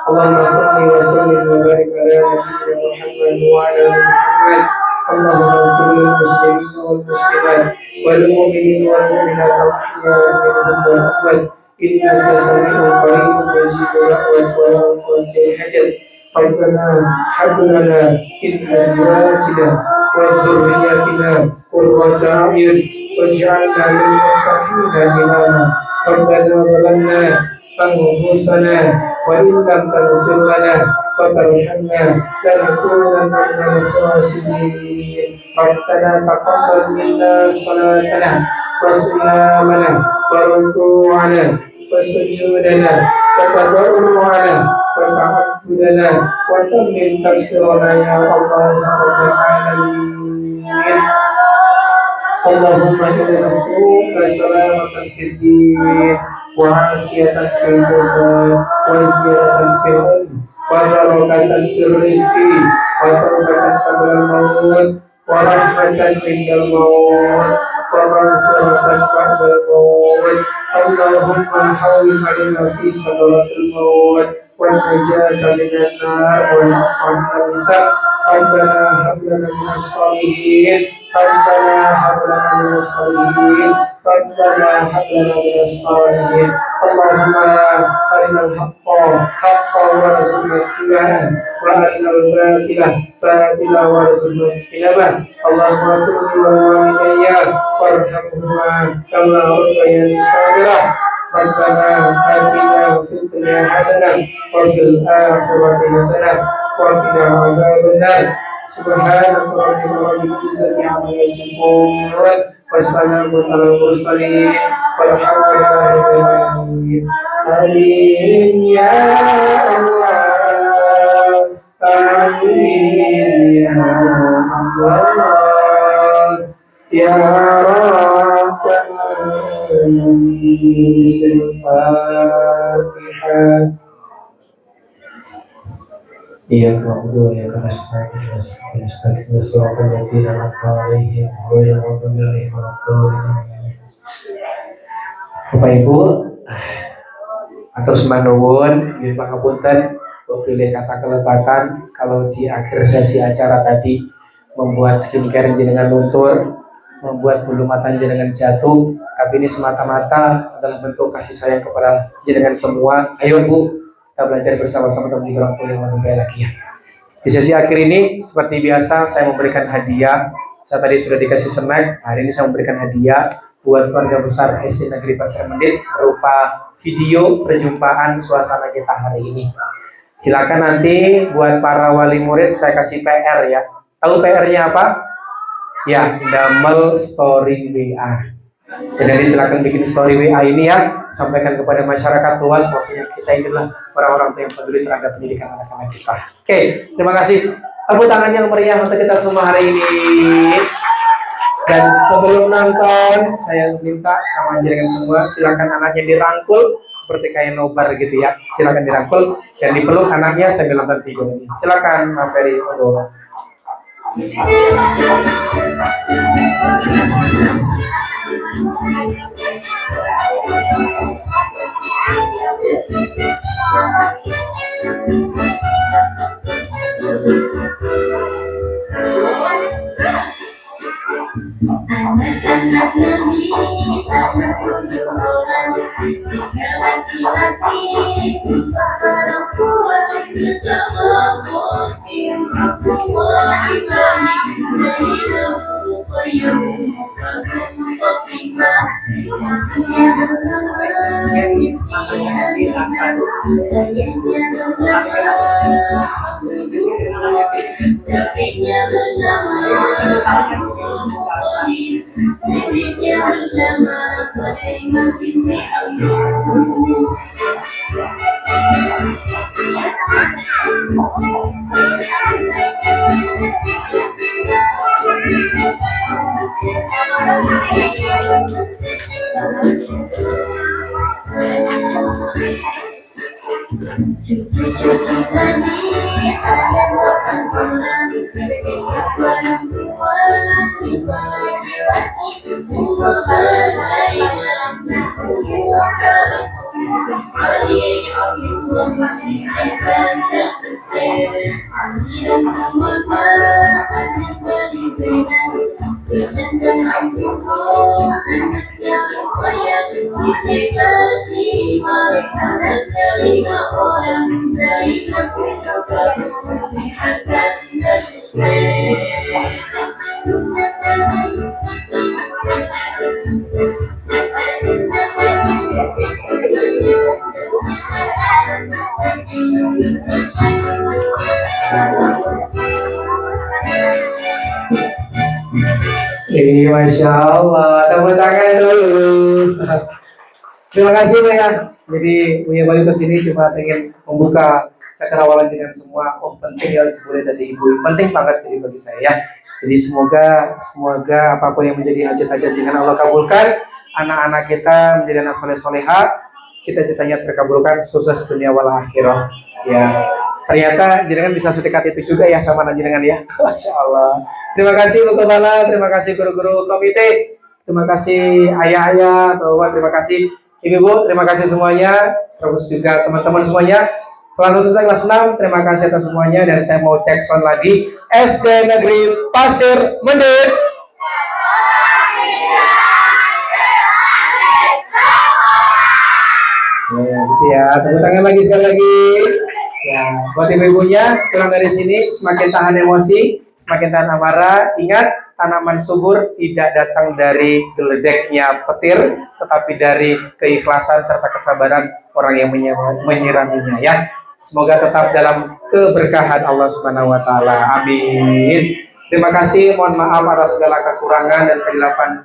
Allahumma shalli wa sallim wa barik ala nabiyyina Muhammad wa ala ali Muhammad. Allahumma ighfir lil muslimin wal muslimat wal mu'minin wal mu'minat al-ahya'i minhum wal amwat. Innaka sami'un qaribun mujibud da'wat wa la tu'til hajat. Rabbana hab lana min azwajina wa dhurriyyatina qurrata a'yun waj'alna lil muttaqina imama. Rabbana zalamna anfusana wa in lam taghfir lana wa tarhamna lanakunanna minal khasirin. Rabbana taqabbal minna salatana wa siyamana wa ruku'ana wa sujudana wa tadarru'ana wa ta'abbudana wa tammim tafsirana ya Allah ya Rabbal alamin. Allahumma inna nas'aluka salamatan fid din wa 'afiyatan fil jasad wa ziyadatan fil ilm wa barakatan fil rizqi wa tawbatan qabla al-maut wa rahmatan indal maut wa maghfiratan ba'da al-maut. Allahumma hawwin 'alaina fi sadratil maut wa najata minan nar wa naf'an hisab. Rabbana hab lana min as-salihin. Rabbana hab lana min as-salihin. Rabbana hab lana min as-salihin. Allahumma arinal haqqa haqqan warzuqna ittiba'ah wa arinal batila batila warzuqna ijtinabah. Allahumma ighfir li wa walidayya warhamhuma kama rabbayani shaghira. Rabbana atina fid dunya hasanah wa fil akhirati hasanah wa qina adzaban nar. Subhanaka rabbil izzati amma yasifun wa salamun alal mursalin walhamdulillahi rabbil alamin. Amin ya Allah. Amin ya Allah ya Rabbal alamin. Bismillahirrahmanirrahim. Iya, kalau ya karena sebagai Bapak Ibu, atur nuwun, nggih pangapunten, pilih kata kelebatan kalau di akhir sesi acara tadi membuat skincare jenengan luntur, membuat bulu mata jenengan jatuh, tapi ini semata-mata adalah bentuk kasih sayang kepada jenengan semua. Ayo Bu, kita belajar bersama-sama untuk menjadi orang tua yang lebih baik lagi ya. Di sesi akhir ini, seperti biasa, saya memberikan hadiah. Saya tadi sudah dikasih snack, hari ini saya memberikan hadiah buat keluarga besar SD Negeri Pasar Mendit berupa video perjumpaan suasana kita hari ini. Silakan nanti buat para wali murid saya kasih PR ya. Tahu PR-nya apa? Ya, damel story WA. Jadi silakan bikin story WA ini ya, sampaikan kepada masyarakat luas maksudnya kita inilah orang-orang yang peduli terhadap pendidikan anak-anak kita. Oke, terima kasih. Tepuk tangan yang meriah untuk kita semua hari ini. Dan sebelum nonton, saya minta sama jenengan semua, silakan anaknya dirangkul seperti kayak nobar gitu ya. Silakan dirangkul dan dipeluk anaknya sambil nonton video ini. Silakan Mas Ferry. Anak-anak negeri, anak perjuangan, tiga laki-laki, para perempuan, kita bermusim, aku Ibrahim, saya berupayung, kasih sopinglah, yang Daviknya bernama Daviknya bernama Fatimah binti Abdul. Masya Allah, tepuk tangan dulu. Terima kasih ya. Jadi Buya Bayu kesini cuma ingin membuka cakrawala dengan semua. Oh penting ya boleh dari ibu, penting banget jadi bagi saya ya. Jadi semoga apapun yang menjadi hajat-hajat dengan Allah kabulkan. Anak-anak kita menjadi anak soleh-soleha, cita-citanya terkabulkan, sukses dunia wal akhirah. Ya, ternyata jenengan bisa sedekat itu juga ya sama jenengan ya. Masya Allah. Terima kasih Bu Kepala, terima kasih guru-guru komite, terima kasih ayah-ayah, Bapak, terima kasih Ibu, terima kasih semuanya, terus juga teman-teman semuanya. Kelas 1 kelas 6, terima kasih atas semuanya dan saya mau cek sound lagi. SD Negeri Pasir Mendit. Ya, gitu ya. Tepuk tangan lagi sekali lagi. Ya, buat ibu-ibunya, pulang dari sini semakin tahan emosi, semakin tahan amarah. Ingat, tanaman subur tidak datang dari geledeknya petir, tetapi dari keikhlasan serta kesabaran orang yang menyiraminya ya. Semoga tetap dalam keberkahan Allah Subhanahu wa taala. Amin. Terima kasih, mohon maaf atas segala kekurangan dan kehilafan.